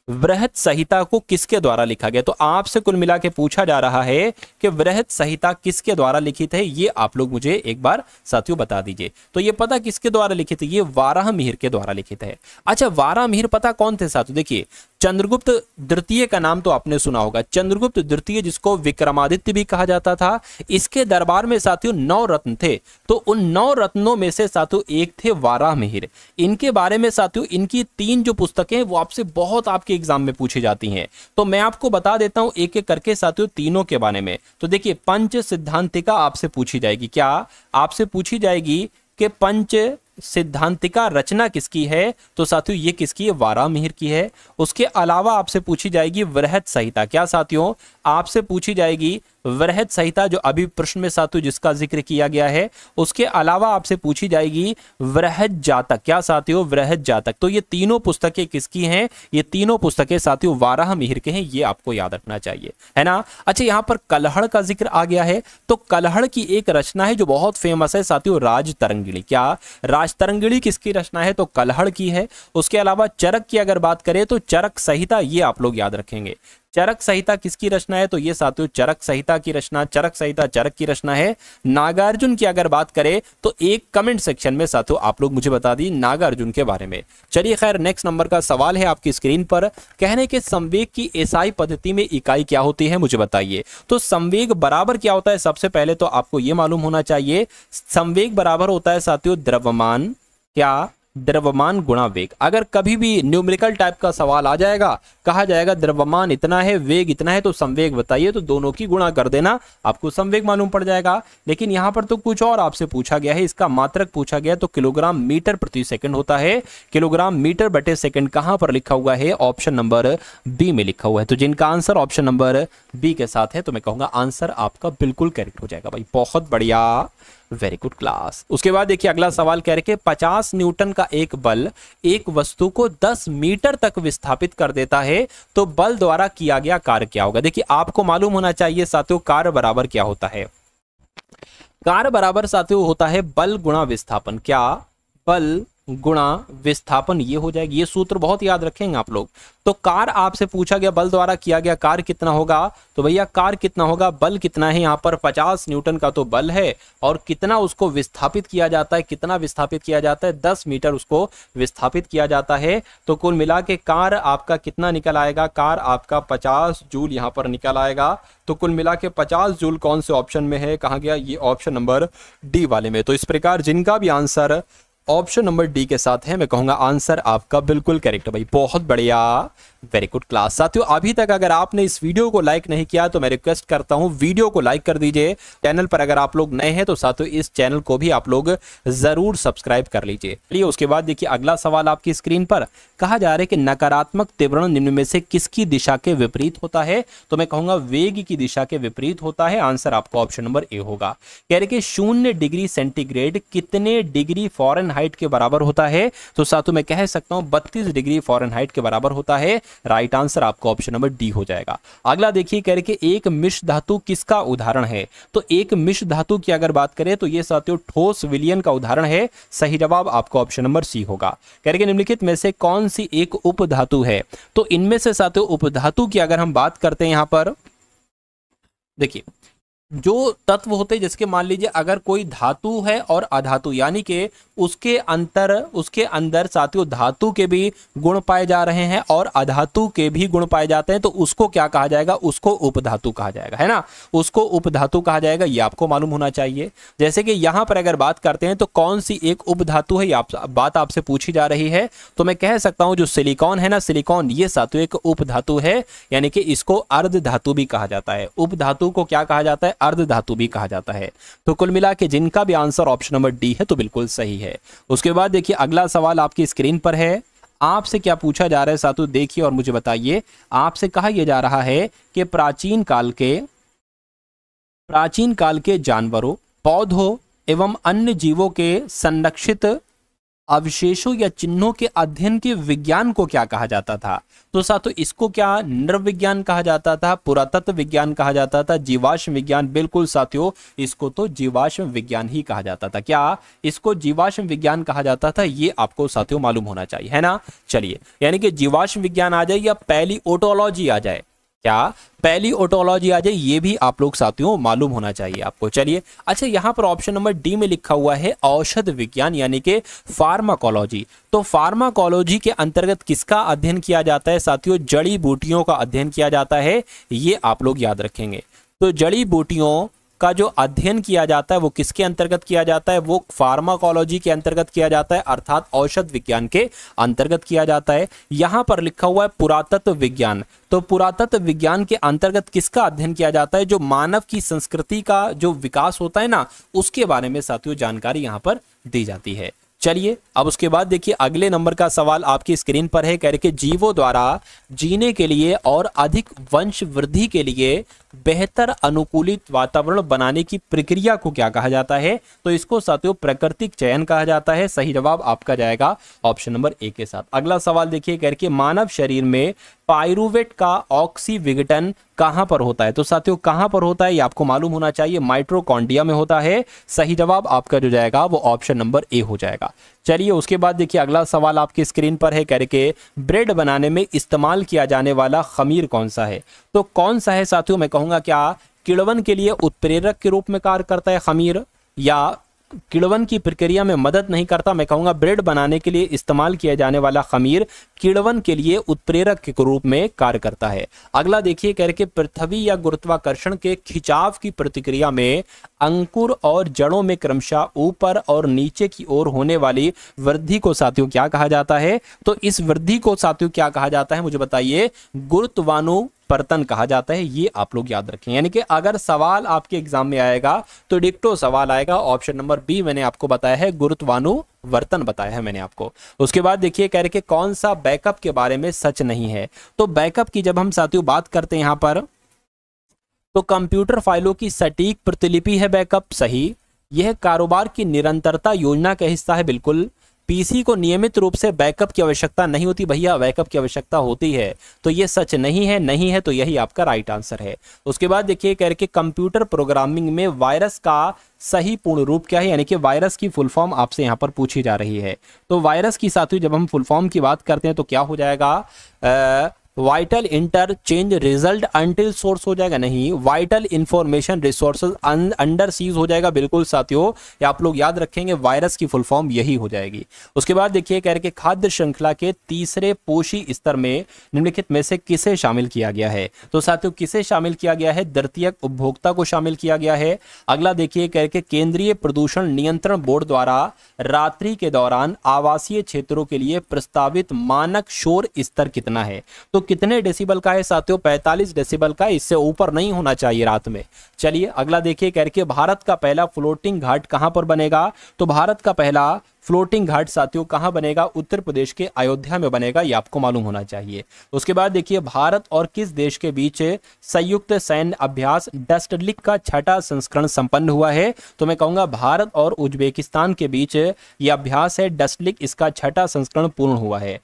A: वृहत संहिता को किसके द्वारा लिखा गया? तो आपसे कुल मिला के पूछा जा रहा है कि वृहत संहिता किसके द्वारा लिखित है, ये आप लोग मुझे एक बार साथियों बता दीजिए। तो ये पता किसके द्वारा लिखित है? ये वाराहमिहिर के द्वारा लिखित है। अच्छा, वाराहमिहिर पता कौन थे साथियों? देखिए चंद्रगुप्त द्वितीय का नाम तो आपने सुना होगा। चंद्रगुप्त द्वितीय जिसको विक्रमादित्य भी कहा जाता था, इसके दरबार में साथियों 9 रत्न थे। तो उन 9 रत्नों में से साथियों एक थे वाराहमिहिर। इनके बारे में साथियों इनकी 3 जो पुस्तकें वो आपसे बहुत आपके एग्जाम में पूछी जाती हैं। तो मैं आपको बता देता हूं एक एक करके साथियों तीनों के बारे में। तो देखिए पंच सिद्धांतिका आपसे पूछी जाएगी। क्या आपसे पूछी जाएगी कि पंच सिद्धांतिका रचना किसकी है? तो साथियों ये किसकी है? वाराहमिहिर की है। उसके अलावा आपसे पूछी जाएगी वृहत संहिता। क्या साथियों? आपसे पूछी जाएगी वृहत संहिता, जो अभी प्रश्न में साथियों जिसका जिक्र किया गया है। उसके अलावा आपसे पूछी जाएगी वृहत जातक। क्या साथियों? वृहत जातक। तो ये तीनों पुस्तकें किसकी हैं? ये तीनों पुस्तकें साथियों वाराहमिहिर के हैं, ये आपको याद रखना चाहिए, है ना। अच्छा, यहां पर कलहड़ का जिक्र आ गया है। तो कलहड़ की एक रचना है जो बहुत फेमस है साथियों, राजतरंगिणी। क्या राजतरंगिणी किसकी रचना है? तो कलहड़ की है। उसके अलावा चरक की अगर बात करें तो चरक संहिता, ये आप लोग याद रखेंगे। चरक संहिता किसकी रचना है? तो ये साथियों चरक संहिता की रचना, चरक संहिता चरक की रचना है। नागार्जुन की अगर बात करें तो एक कमेंट सेक्शन में साथियों आप लोग मुझे बता दी नागार्जुन के बारे में। चलिए खैर, नेक्स्ट नंबर का सवाल है आपकी स्क्रीन पर। कहने के संवेग की एसआई पद्धति में इकाई क्या होती है, मुझे बताइए। तो संवेग बराबर क्या होता है? सबसे पहले तो आपको यह मालूम होना चाहिए, संवेग बराबर होता है साथियों द्रव्यमान। क्या? द्रव्यमान गुणा वेग। अगर कभी भी न्यूमेरिकल टाइप का सवाल आ जाएगा, कहा जाएगा द्रव्यमान इतना है, वेग इतना है, तो संवेग बताइए, तो दोनों की गुणा कर देना, आपको संवेग मालूम पड़ जाएगा। लेकिन यहां पर तो कुछ और आपसे पूछा गया है, इसका मात्रक पूछा गया, तो किलोग्राम मीटर प्रति सेकंड होता है। किलोग्राम मीटर बटे सेकंड कहां पर लिखा हुआ है? ऑप्शन नंबर बी में लिखा हुआ है। तो जिनका आंसर ऑप्शन नंबर बी के साथ है, तो मैं कहूंगा आंसर आपका बिल्कुल करेक्ट हो जाएगा भाई, बहुत बढ़िया, वेरी गुड क्लास। उसके बाद देखिए अगला सवाल कह रहे कि 50 न्यूटन का एक बल एक वस्तु को 10 मीटर तक विस्थापित कर देता है, तो बल द्वारा किया गया कार्य क्या होगा? देखिए आपको मालूम होना चाहिए साथियों कार्य बराबर क्या होता है। कार्य बराबर साथियों होता है बल गुणा विस्थापन। क्या? बल गुणा विस्थापन, ये हो जाएगी। ये सूत्र बहुत याद रखेंगे आप लोग। तो कार आपसे पूछा गया बल द्वारा किया गया कार्य कितना होगा, तो भैया कार्य कितना होगा, बल कितना है यहाँ पर 50 न्यूटन का तो बल है, और कितना उसको विस्थापित किया जाता है, कितना विस्थापित किया जाता है, 10 मीटर उसको विस्थापित किया जाता है। तो कुल मिला के कार आपका कितना निकल आएगा, कार आपका 50 जूल यहाँ पर निकल आएगा। तो कुल मिला के 50 जूल कौन से ऑप्शन में है, कहाँ गया, ये ऑप्शन नंबर डी वाले में। तो इस प्रकार जिनका भी आंसर ऑप्शन नंबर डी के साथ है, मैं कहूंगा आंसर आपका बिल्कुल करेक्ट है भाई, बहुत बढ़िया, वेरी गुड क्लास। साथियों अभी तक अगर आपने इस वीडियो को लाइक नहीं किया तो मैं रिक्वेस्ट करता हूं वीडियो को लाइक कर दीजिए। चैनल पर अगर आप लोग नए हैं तो साथियों इस चैनल को भी आप लोग जरूर सब्सक्राइब कर लीजिए। चलिए उसके बाद देखिए अगला सवाल आपकी स्क्रीन पर, कहा जा रहा है कि नकारात्मक त्वरण निम्न में से किसकी दिशा के विपरीत होता है, तो मैं कहूंगा वेग की दिशा के विपरीत होता है। आंसर आपका ऑप्शन नंबर ए होगा। कह रहे कि 0 डिग्री सेंटीग्रेड कितने डिग्री फॉरेनहाइट के बराबर होता है, तो साथियों मैं कह सकता हूं 32 डिग्री फॉरेनहाइट के बराबर होता है। राइट आंसर आपका ऑप्शन नंबर डी हो जाएगा। अगला देखिए कह रहे कि एक मिश्र धातु किसका उदाहरण है, तो एक मिश्र धातु की अगर बात करें तो ये साथियों ठोस विलयन का उदाहरण है। सही जवाब आपका ऑप्शन नंबर सी होगा। कह रहे कि निम्नलिखित में से कौन सी एक उप धातु है, तो इनमें से साथियों उप धातु की अगर हम बात करते हैं यहां पर देखिए जो तत्व होते हैं, जिसके मान लीजिए अगर कोई धातु है और अधातु, यानी कि उसके अंदर साथियों धातु के भी गुण पाए जा रहे हैं और अधातु के भी गुण पाए जाते हैं, तो उसको क्या कहा जाएगा, उसको उपधातु कहा जाएगा, है ना, उसको उपधातु कहा जाएगा। ये आपको मालूम होना चाहिए। जैसे कि यहां पर अगर बात करते हैं तो कौन सी एक उपधातु है, बात आपसे पूछी जा रही है, तो मैं कह सकता हूं जो सिलिकॉन है ना, सिलिकॉन ये साथियों एक उपधातु है, यानी कि इसको अर्ध धातु भी कहा जाता है। उपधातु को क्या कहा जाता है, अर्ध धातु भी कहा जाता है। तो कुल मिला के जिनका भी आंसर ऑप्शन नंबर डी है तो बिल्कुल सही है। उसके बाद देखिए अगला सवाल आपकी स्क्रीन पर है। आपसे क्या पूछा जा रहा है साथियों, देखिए और मुझे बताइए। आपसे कहा यह जा रहा है कि प्राचीन काल के जानवरों, पौधों एवं अन्य जीवों के संरक्षित अवशेषों या चिन्हों के अध्ययन के विज्ञान को क्या कहा जाता था, तो साथियों इसको क्या नृविज्ञान कहा जाता था, पुरातत्व विज्ञान कहा जाता था, जीवाश्म विज्ञान, बिल्कुल साथियों इसको तो जीवाश्म विज्ञान ही कहा जाता था। क्या इसको जीवाश्म विज्ञान कहा जाता था, ये आपको साथियों मालूम होना चाहिए, है ना। चलिए यानी कि जीवाश्म विज्ञान आ जाए या पैलियोटोलॉजी आ जाए, क्या पैलियोटोलॉजी आ जाए, ये भी आप लोग साथियों मालूम होना चाहिए आपको। चलिए अच्छा, यहां पर ऑप्शन नंबर डी में लिखा हुआ है औषध विज्ञान यानी कि फार्माकोलॉजी। तो फार्माकोलॉजी के अंतर्गत किसका अध्ययन किया जाता है साथियों, जड़ी बूटियों का अध्ययन किया जाता है, ये आप लोग याद रखेंगे। तो जड़ी बूटियों का जो अध्ययन किया जाता है वो किसके अंतर्गत किया जाता है, वो फार्माकोलॉजी के अंतर्गत किया जाता है, अर्थात औषध विज्ञान के अंतर्गत किया जाता है। यहां पर लिखा हुआ है पुरातत्व विज्ञान, तो पुरातत्व विज्ञान के अंतर्गत किसका अध्ययन किया जाता है, जो मानव की संस्कृति का जो विकास होता है ना, उसके बारे में साथियों जानकारी यहां पर दी जाती है। चलिए अब उसके बाद देखिए अगले नंबर का सवाल आपकी स्क्रीन पर है। कह रहे कि जीवों द्वारा जीने के लिए और अधिक वंश वृद्धि के लिए बेहतर अनुकूलित वातावरण बनाने की प्रक्रिया को क्या कहा जाता है, तो इसको साथियों प्राकृतिक चयन कहा जाता है। सही जवाब आपका जाएगा ऑप्शन नंबर ए के साथ। अगला सवाल देखिए, कह रहे कि मानव शरीर में पाइरूवेट का ऑक्सी विघटन कहां पर होता है, तो साथियों कहां पर होता है ये आपको मालूम होना चाहिए, माइटोकॉन्ड्रिया में होता है। सही जवाब आपका जो जाएगा वो ऑप्शन नंबर ए हो जाएगा। चलिए उसके बाद देखिए अगला सवाल आपकी स्क्रीन पर है। कह रहे कि ब्रेड बनाने में इस्तेमाल किया जाने वाला खमीर कौन सा है, तो कौन सा है साथियों, मैं कहूंगा क्या किण्वन के लिए उत्प्रेरक के रूप में कार्य करता है खमीर, या किण्वन की प्रक्रिया में मदद नहीं करता, मैं कहूंगा ब्रेड बनाने के लिए इस्तेमाल किया जाने वाला खमीर किण्वन के लिए उत्प्रेरक के रूप में कार्य करता है। अगला देखिए, कह रहे कि पृथ्वी या गुरुत्वाकर्षण के खिंचाव की प्रतिक्रिया में अंकुर और जड़ों में क्रमशः ऊपर और नीचे की ओर होने वाली वृद्धि को साथियों क्या कहा जाता है, तो इस वृद्धि को साथियों क्या कहा जाता है, मुझे बताइए, गुरुत्वानुपर्तन कहा जाता है। ये आप लोग याद रखें, यानी कि अगर सवाल आपके एग्जाम में आएगा तो डिक्टो सवाल आएगा। ऑप्शन नंबर बी मैंने आपको बताया है, गुरुत्वानुवर्तन बताया है मैंने आपको। उसके बाद देखिए, कह रहे कि कौन सा बैकअप के बारे में सच नहीं है, तो बैकअप की जब हम साथियों बात करते हैं यहां पर, तो कंप्यूटर फाइलों की सटीक प्रतिलिपि है बैकअप, सही। यह कारोबार की निरंतरता योजना का हिस्सा है, बिल्कुल। पीसी को नियमित रूप से बैकअप की आवश्यकता नहीं होती। भैया बैकअप की आवश्यकता होती है, तो ये सच नहीं है, नहीं है तो यही आपका राइट आंसर है। उसके बाद देखिए कह रहे कि कंप्यूटर प्रोग्रामिंग में वायरस का सही पूर्ण रूप क्या है, यानी कि वायरस की फुल फॉर्म आपसे यहाँ पर पूछी जा रही है। तो वायरस की साथियों जब हम फुल फॉर्म की बात करते हैं तो क्या हो जाएगा, vital interchange result until source हो जाएगा, नहीं, vital information resources under seize हो जाएगा। बिल्कुल साथियों, ये आप लोग याद रखेंगे, वायरस की फुल फॉर्म यही हो जाएगी। उसके बाद देखिए कह रहे कि खाद्य श्रृंखला के तीसरे पोषी स्तर में निम्नलिखित में से किसे शामिल किया गया है। तो साथियों किसे शामिल किया गया है, द्वितीयक उपभोक्ता को शामिल किया गया है। अगला देखिए कह रहे कि केंद्रीय प्रदूषण नियंत्रण बोर्ड द्वारा रात्रि के दौरान आवासीय क्षेत्रों के लिए प्रस्तावित मानक शोर स्तर कितना है। तो कितने डेसिबल का है साथियों, 45 डेसिबल का, इससे ऊपर नहीं होना चाहिए रात में। चलिए अगला देखिए कह रहे कि भारत का पहला फ्लोटिंग घाट कहां पर बनेगा। तो भारत का पहला फ्लोटिंग घाट साथियों कहां बनेगा, उत्तर प्रदेश के अयोध्या में बनेगा, ये आपको मालूम होना चाहिए। उसके बाद देखिए भारत और किस देश के बीच संयुक्त सैन्य अभ्यास डस्टलिक का छठा संस्करण संपन्न हुआ है। तो मैं कहूंगा भारत और उज्बेकिस्तान के बीच यह अभ्यास है डस्टलिक, इसका छठा संस्करण पूर्ण हुआ है।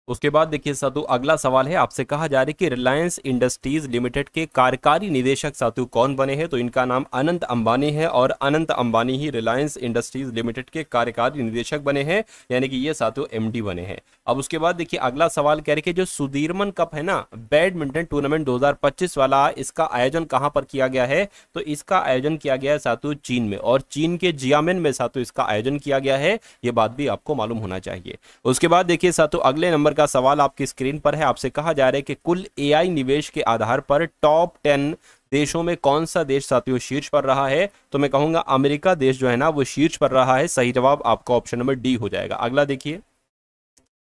A: उसके बाद देखिए साधु अगला सवाल है, आपसे कहा जा रहा है कि रिलायंस इंडस्ट्रीज लिमिटेड के कार्यकारी निदेशक साधु कौन बने हैं। तो इनका नाम अनंत अंबानी है और अनंत अंबानी ही रिलायंस इंडस्ट्रीज लिमिटेड के कार्यकारी निदेशक बने हैं, यानी कि ये साधु एमडी बने हैं। अब उसके बाद देखिए अगला सवाल कह रहे कि जो सुदीरमन कप है ना, बैडमिंटन टूर्नामेंट 2025 वाला, इसका आयोजन कहां पर किया गया है। तो इसका आयोजन किया गया है साधु चीन में, और चीन के जियामिन में साधु इसका आयोजन किया गया है, ये बात भी आपको मालूम होना चाहिए। उसके बाद देखिए साधु अगले नंबर का सवाल आपकी स्क्रीन पर है, आपसे कहा जा रहा है कि कुल एआई निवेश के आधार पर टॉप 10 देशों में कौन सा देश साथियों शीर्ष पर रहा है। तो मैं कहूंगा अमेरिका देश जो है ना वो शीर्ष पर रहा है। सही जवाब आपका ऑप्शन नंबर डी हो जाएगा। अगला देखिए,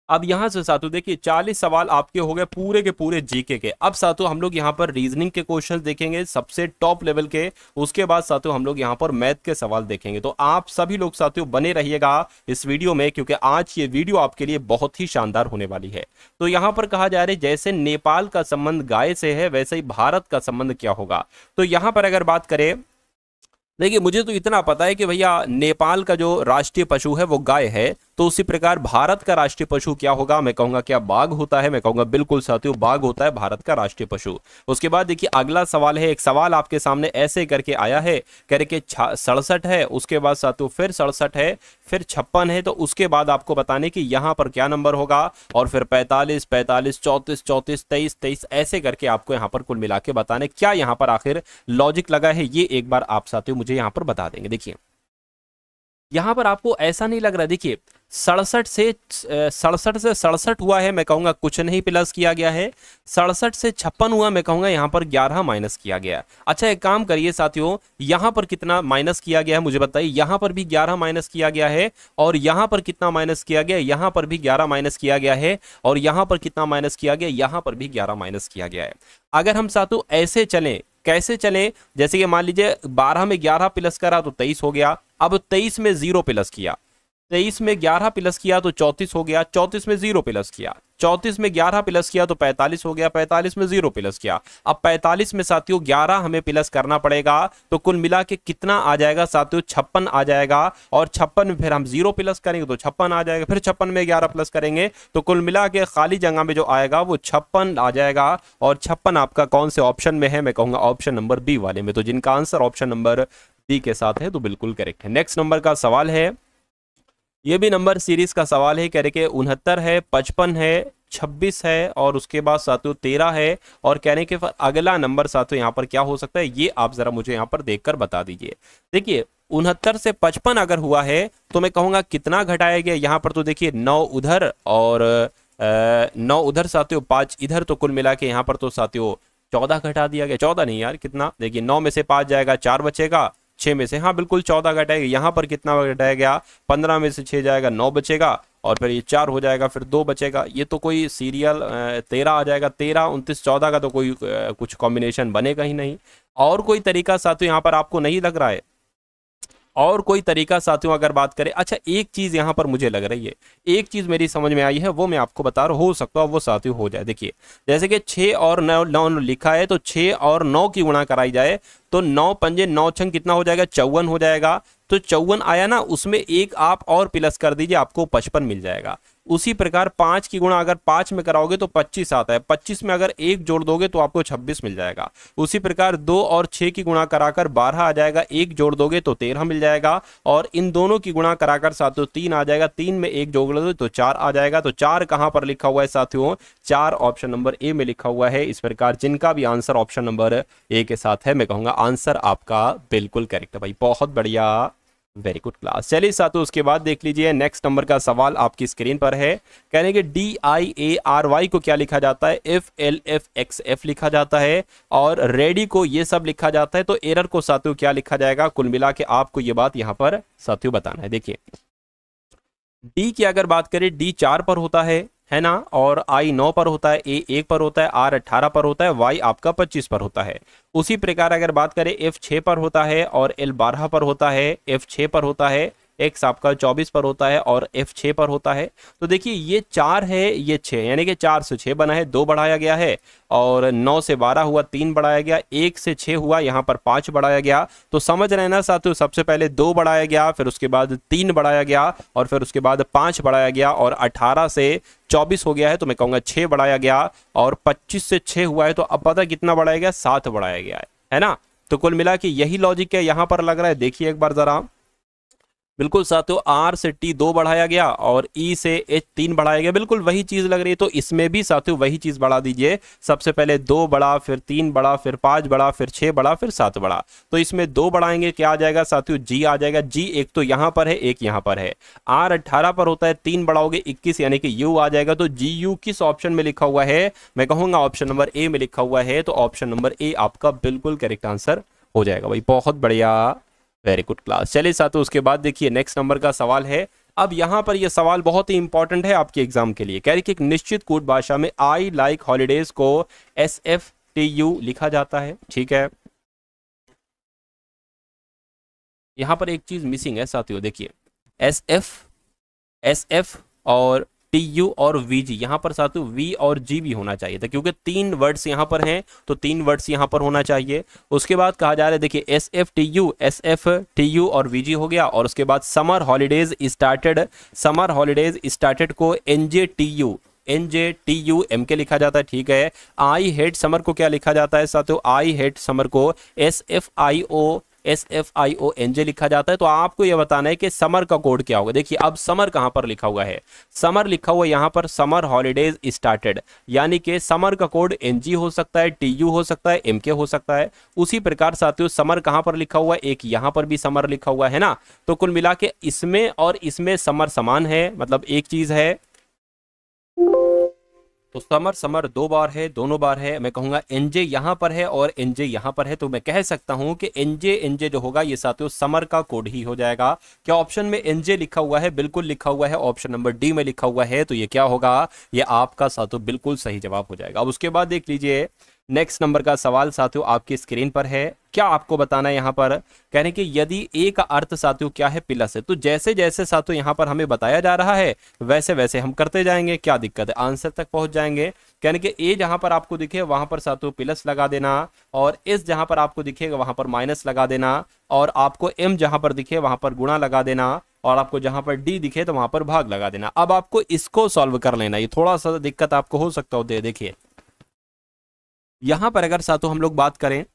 A: अब यहां से साथियों देखिए 40 सवाल आपके हो गए पूरे के पूरे जीके के। अब साथियों हम लोग यहां पर रीजनिंग के क्वेश्चंस देखेंगे सबसे टॉप लेवल के, उसके बाद साथियों हम लोग यहां पर मैथ के सवाल देखेंगे। तो आप सभी लोग साथियों बने रहिएगा इस वीडियो में, क्योंकि आज ये वीडियो आपके लिए बहुत ही शानदार होने वाली है। तो यहां पर कहा जा रहा है जैसे नेपाल का संबंध गाय से है, वैसे ही भारत का संबंध क्या होगा। तो यहां पर अगर बात करें, देखिए मुझे तो इतना पता है कि भैया नेपाल का जो राष्ट्रीय पशु है वो गाय है, तो उसी प्रकार भारत का राष्ट्रीय पशु क्या होगा। मैं कहूंगा क्या बाघ होता है। मैं कहूंगा बिल्कुल साथियों बाघ होता है भारत का राष्ट्रीय पशु। उसके बाद देखिए अगला सवाल है, एक सवाल आपके सामने ऐसे करके आया है, कह रहे कि 67 है, उसके बाद साथियों फिर 67 है, फिर 56 है, तो उसके बाद आपको बताने कि यहाँ पर क्या नंबर होगा, और फिर 45, 45, 34, 34, 23, 23 ऐसे करके आपको यहाँ पर कुल मिला के बताने क्या यहाँ पर आखिर लॉजिक लगा है, ये एक बार आप साथियों मुझे यहाँ पर बता देंगे। देखिए यहां पर आपको ऐसा नहीं लग रहा, देखिए 67 से 67 हुआ है, मैं कहूंगा कुछ नहीं प्लस किया गया है। 67 से 56 हुआ, मैं कहूंगा यहां पर 11 माइनस किया गया। अच्छा एक काम करिए साथियों, यहां पर कितना माइनस किया गया है मुझे बताइए। यहां पर भी 11 माइनस किया गया है, और यहां पर कितना माइनस किया गया, यहां पर भी 11 माइनस किया गया है, और यहां पर कितना माइनस किया गया, यहां पर भी 11 माइनस किया गया है। अगर हम साथियों ऐसे चलें, कैसे चलें, जैसे कि मान लीजिए 12 में 11 प्लस करा तो 23 हो गया। अब 23 में 0 प्लस किया, 23 में 11 प्लस किया तो 34 हो गया। 34 में 0 प्लस किया, 34 में 11 प्लस किया तो 45 हो गया। 45 में 0 प्लस किया, अब 45 में साथियों 11 हमें प्लस करना पड़ेगा, तो कुल मिला के कितना आ जाएगा साथियों, 56 आ जाएगा। और 56 में फिर हम 0 प्लस करेंगे तो 56 आ जाएगा, फिर 56 में 11 प्लस करेंगे तो कुल मिला के खाली जगह में जो आएगा वो 56 आ जाएगा। और 56 आपका कौन से ऑप्शन में है, मैं कहूंगा ऑप्शन नंबर बी वाले में। तो जिनका आंसर ऑप्शन नंबर बी के साथ है तो बिल्कुल करेक्ट है। नेक्स्ट नंबर का सवाल है, ये भी नंबर सीरीज का सवाल है, कह रहे कि 69 है, 55 है, 26 है, और उसके बाद साथियों 13 है, और कहने के अगला नंबर साथियों यहाँ पर क्या हो सकता है, ये आप जरा मुझे यहाँ पर देखकर बता दीजिए। देखिए 69 से 55 अगर हुआ है तो मैं कहूंगा कितना घटाया गया। यहाँ पर तो देखिए 9 उधर और 9 उधर साथियों 5 इधर, तो कुल मिला के यहाँ पर तो साथियों 14 घटा दिया गया। 14 नहीं यार, कितना, देखिए 9 में से 5 जाएगा, 4 बचेगा, 6 में से, हाँ बिल्कुल 14 घटाएगा। यहाँ पर कितना घटाया गया, 15 में से 6 जाएगा, 9 बचेगा, और फिर ये 4 हो जाएगा, फिर 2 बचेगा। ये तो कोई सीरियल 13 आ जाएगा। 13, 29, 14 का तो कोई कुछ कॉम्बिनेशन बनेगा ही नहीं। और कोई तरीका साथियों यहाँ पर आपको नहीं लग रहा है, और कोई तरीका साथियों अगर बात करें। अच्छा एक चीज यहां पर मुझे लग रही है, एक चीज मेरी समझ में आई है, वो मैं आपको बता रहा हूं, हो सकता है वो साथियों हो जाए। देखिए जैसे कि 6 और 9 लिखा है, तो 6 और 9 की गुणा कराई जाए तो 9 पंजे 9 छंग कितना हो जाएगा, 54 हो जाएगा। तो तो 54 आया ना, उसमें एक आप और प्लस कर दीजिए, आपको 55 मिल जाएगा। उसी प्रकार 5 की गुणा अगर 5 में कराओगे तो 25 आता है, 25 में अगर 1 जोड़ दोगे तो आपको 26 मिल जाएगा। उसी प्रकार 2 और 6 की गुणा कराकर 12 आ जाएगा, 1 जोड़ दोगे तो 13 मिल जाएगा। और इन दोनों की गुणा कराकर साथियों 3 आ जाएगा, 3 में 1 जोड़ दोगे तो 4 आ जाएगा। तो 4 कहां पर लिखा हुआ है साथियों? 4 ऑप्शन नंबर ए में लिखा हुआ है। इस प्रकार जिनका भी आंसर ऑप्शन नंबर ए के साथ है, मैं कहूंगा आंसर आपका बिल्कुल करेक्ट है भाई, बहुत बढ़िया, वेरी गुड क्लास। चलिए साथियों उसके बाद देख लीजिए नेक्स्ट नंबर का सवाल आपकी स्क्रीन पर है। कहने के DIARY को क्या लिखा जाता है? FLFXF लिखा जाता है। और रेडी को ये सब लिखा जाता है। तो एरर को साथियों क्या लिखा जाएगा? कुल मिला के आपको ये बात यहां पर साथियों बताना है। देखिए डी की अगर बात करें, डी 4 पर होता है ना, और आई 9 पर होता है, ए 1 पर होता है, आर 18 पर होता है, वाई आपका 25 पर होता है। उसी प्रकार अगर बात करें एफ 6 पर होता है और एल 12 पर होता है, एफ 6 पर होता है, एक्स आपका 24 पर होता है और एफ 6 पर होता है। तो देखिए ये 4 है, ये 6, यानी कि 4 से 6 बना है, 2 बढ़ाया गया है, और 9 से 12 हुआ, 3 बढ़ाया गया, 1 से 6 हुआ, यहाँ पर 5 बढ़ाया गया। तो समझ रहे हैं ना साथियों, सबसे पहले 2 बढ़ाया गया, फिर उसके बाद 3 बढ़ाया गया, और फिर उसके बाद 5 बढ़ाया गया, और 18 से 24 हो गया है तो मैं कहूँगा 6 बढ़ाया गया, और 25 से 6 हुआ है तो अब पता कितना बढ़ाया गया? 7 बढ़ाया गया है ना। तो कुल मिला के यही लॉजिक है यहाँ पर लग रहा है। देखिए एक बार जरा, बिल्कुल साथियों, आर से टी 2 बढ़ाया गया और ई से एच 3 बढ़ाया गया, बिल्कुल वही चीज लग रही है। तो इसमें भी साथियों वही चीज बढ़ा दीजिए, सबसे पहले 2 बढ़ा, फिर 3 बढ़ा, फिर 5 बढ़ा, फिर 6 बढ़ा, फिर 7 बढ़ा। तो इसमें 2 बढ़ाएंगे, क्या आ जाएगा साथियों? जी आ जाएगा। जी एक तो यहां पर है, एक यहां पर है। आर 18 पर होता है, 3 बढ़ाओगे 21, यानी कि यू आ जाएगा। तो जी यू किस ऑप्शन में लिखा हुआ है? मैं कहूंगा ऑप्शन नंबर ए में लिखा हुआ है। तो ऑप्शन नंबर ए आपका बिल्कुल करेक्ट आंसर हो जाएगा भाई, बहुत बढ़िया, वेरी गुड क्लास। चलिए साथियों उसके बाद देखिए नेक्स्ट नंबर का सवाल है। अब यहां पर यह सवाल बहुत ही इंपॉर्टेंट है आपके एग्जाम के लिए। कह रही कि एक निश्चित कोड भाषा में आई लाइक हॉलीडेज को SFTU लिखा जाता है, ठीक है। यहां पर एक चीज मिसिंग है साथियों, देखिए SF और TU और VG, यहां पर साथियों V और G भी होना चाहिए था, क्योंकि 3 वर्ड्स यहां पर हैं तो 3 वर्ड्स यहां पर होना चाहिए। उसके बाद कहा जा रहा है, देखिए SFTU और VG हो गया, और उसके बाद समर हॉलीडेज स्टार्टेड को NJTU के लिखा जाता है, ठीक है। आई हेट समर को क्या लिखा जाता है साथियों? आई हेट समर को SFIONJ लिखा जाता है। तो आपको यह बताना है कि समर का कोड क्या होगा। देखिए अब समर कहां पर लिखा हुआ है? समर लिखा हुआ यहां पर समर हॉलीडेज स्टार्टेड, यानी कि समर का कोड NG हो सकता है, TU हो सकता है, MK हो सकता है। उसी प्रकार साथियों समर कहां पर लिखा हुआ है? एक यहां पर भी समर लिखा हुआ है ना। तो कुल मिला के इसमें और इसमें समर समान है, मतलब एक चीज है। तो समर 2 बार है, दोनों बार है। मैं कहूंगा NJ यहां पर है और NJ यहां पर है, तो मैं कह सकता हूं कि NJ जो होगा ये साथियों समर का कोड ही हो जाएगा। क्या ऑप्शन में NJ लिखा हुआ है? बिल्कुल लिखा हुआ है, ऑप्शन नंबर डी में लिखा हुआ है। तो ये क्या होगा? ये आपका साथियों बिल्कुल सही जवाब हो जाएगा। अब उसके बाद देख लीजिए नेक्स्ट नंबर का सवाल साथियों आपकी स्क्रीन पर है। क्या आपको बताना है यहाँ पर? कहने कि यदि ए का अर्थ साथियों क्या है? प्लस है। तो जैसे जैसे साथियों यहाँ पर हमें बताया जा रहा है वैसे वैसे हम करते जाएंगे, क्या दिक्कत है, आंसर तक पहुंच जाएंगे। कहने कि ए जहां पर आपको दिखे वहां पर साथियों प्लस लगा देना, और एस जहां पर आपको दिखेगा वहां पर माइनस लगा देना, और आपको एम जहां पर दिखे वहां पर गुणा लगा देना, और आपको जहां पर डी दिखे तो वहां पर भाग लगा देना। अब आपको इसको सॉल्व कर लेना, ये थोड़ा सा दिक्कत आपको हो सकता हो। देखिए यहां पर अगर साथियों हम लोग बात करें,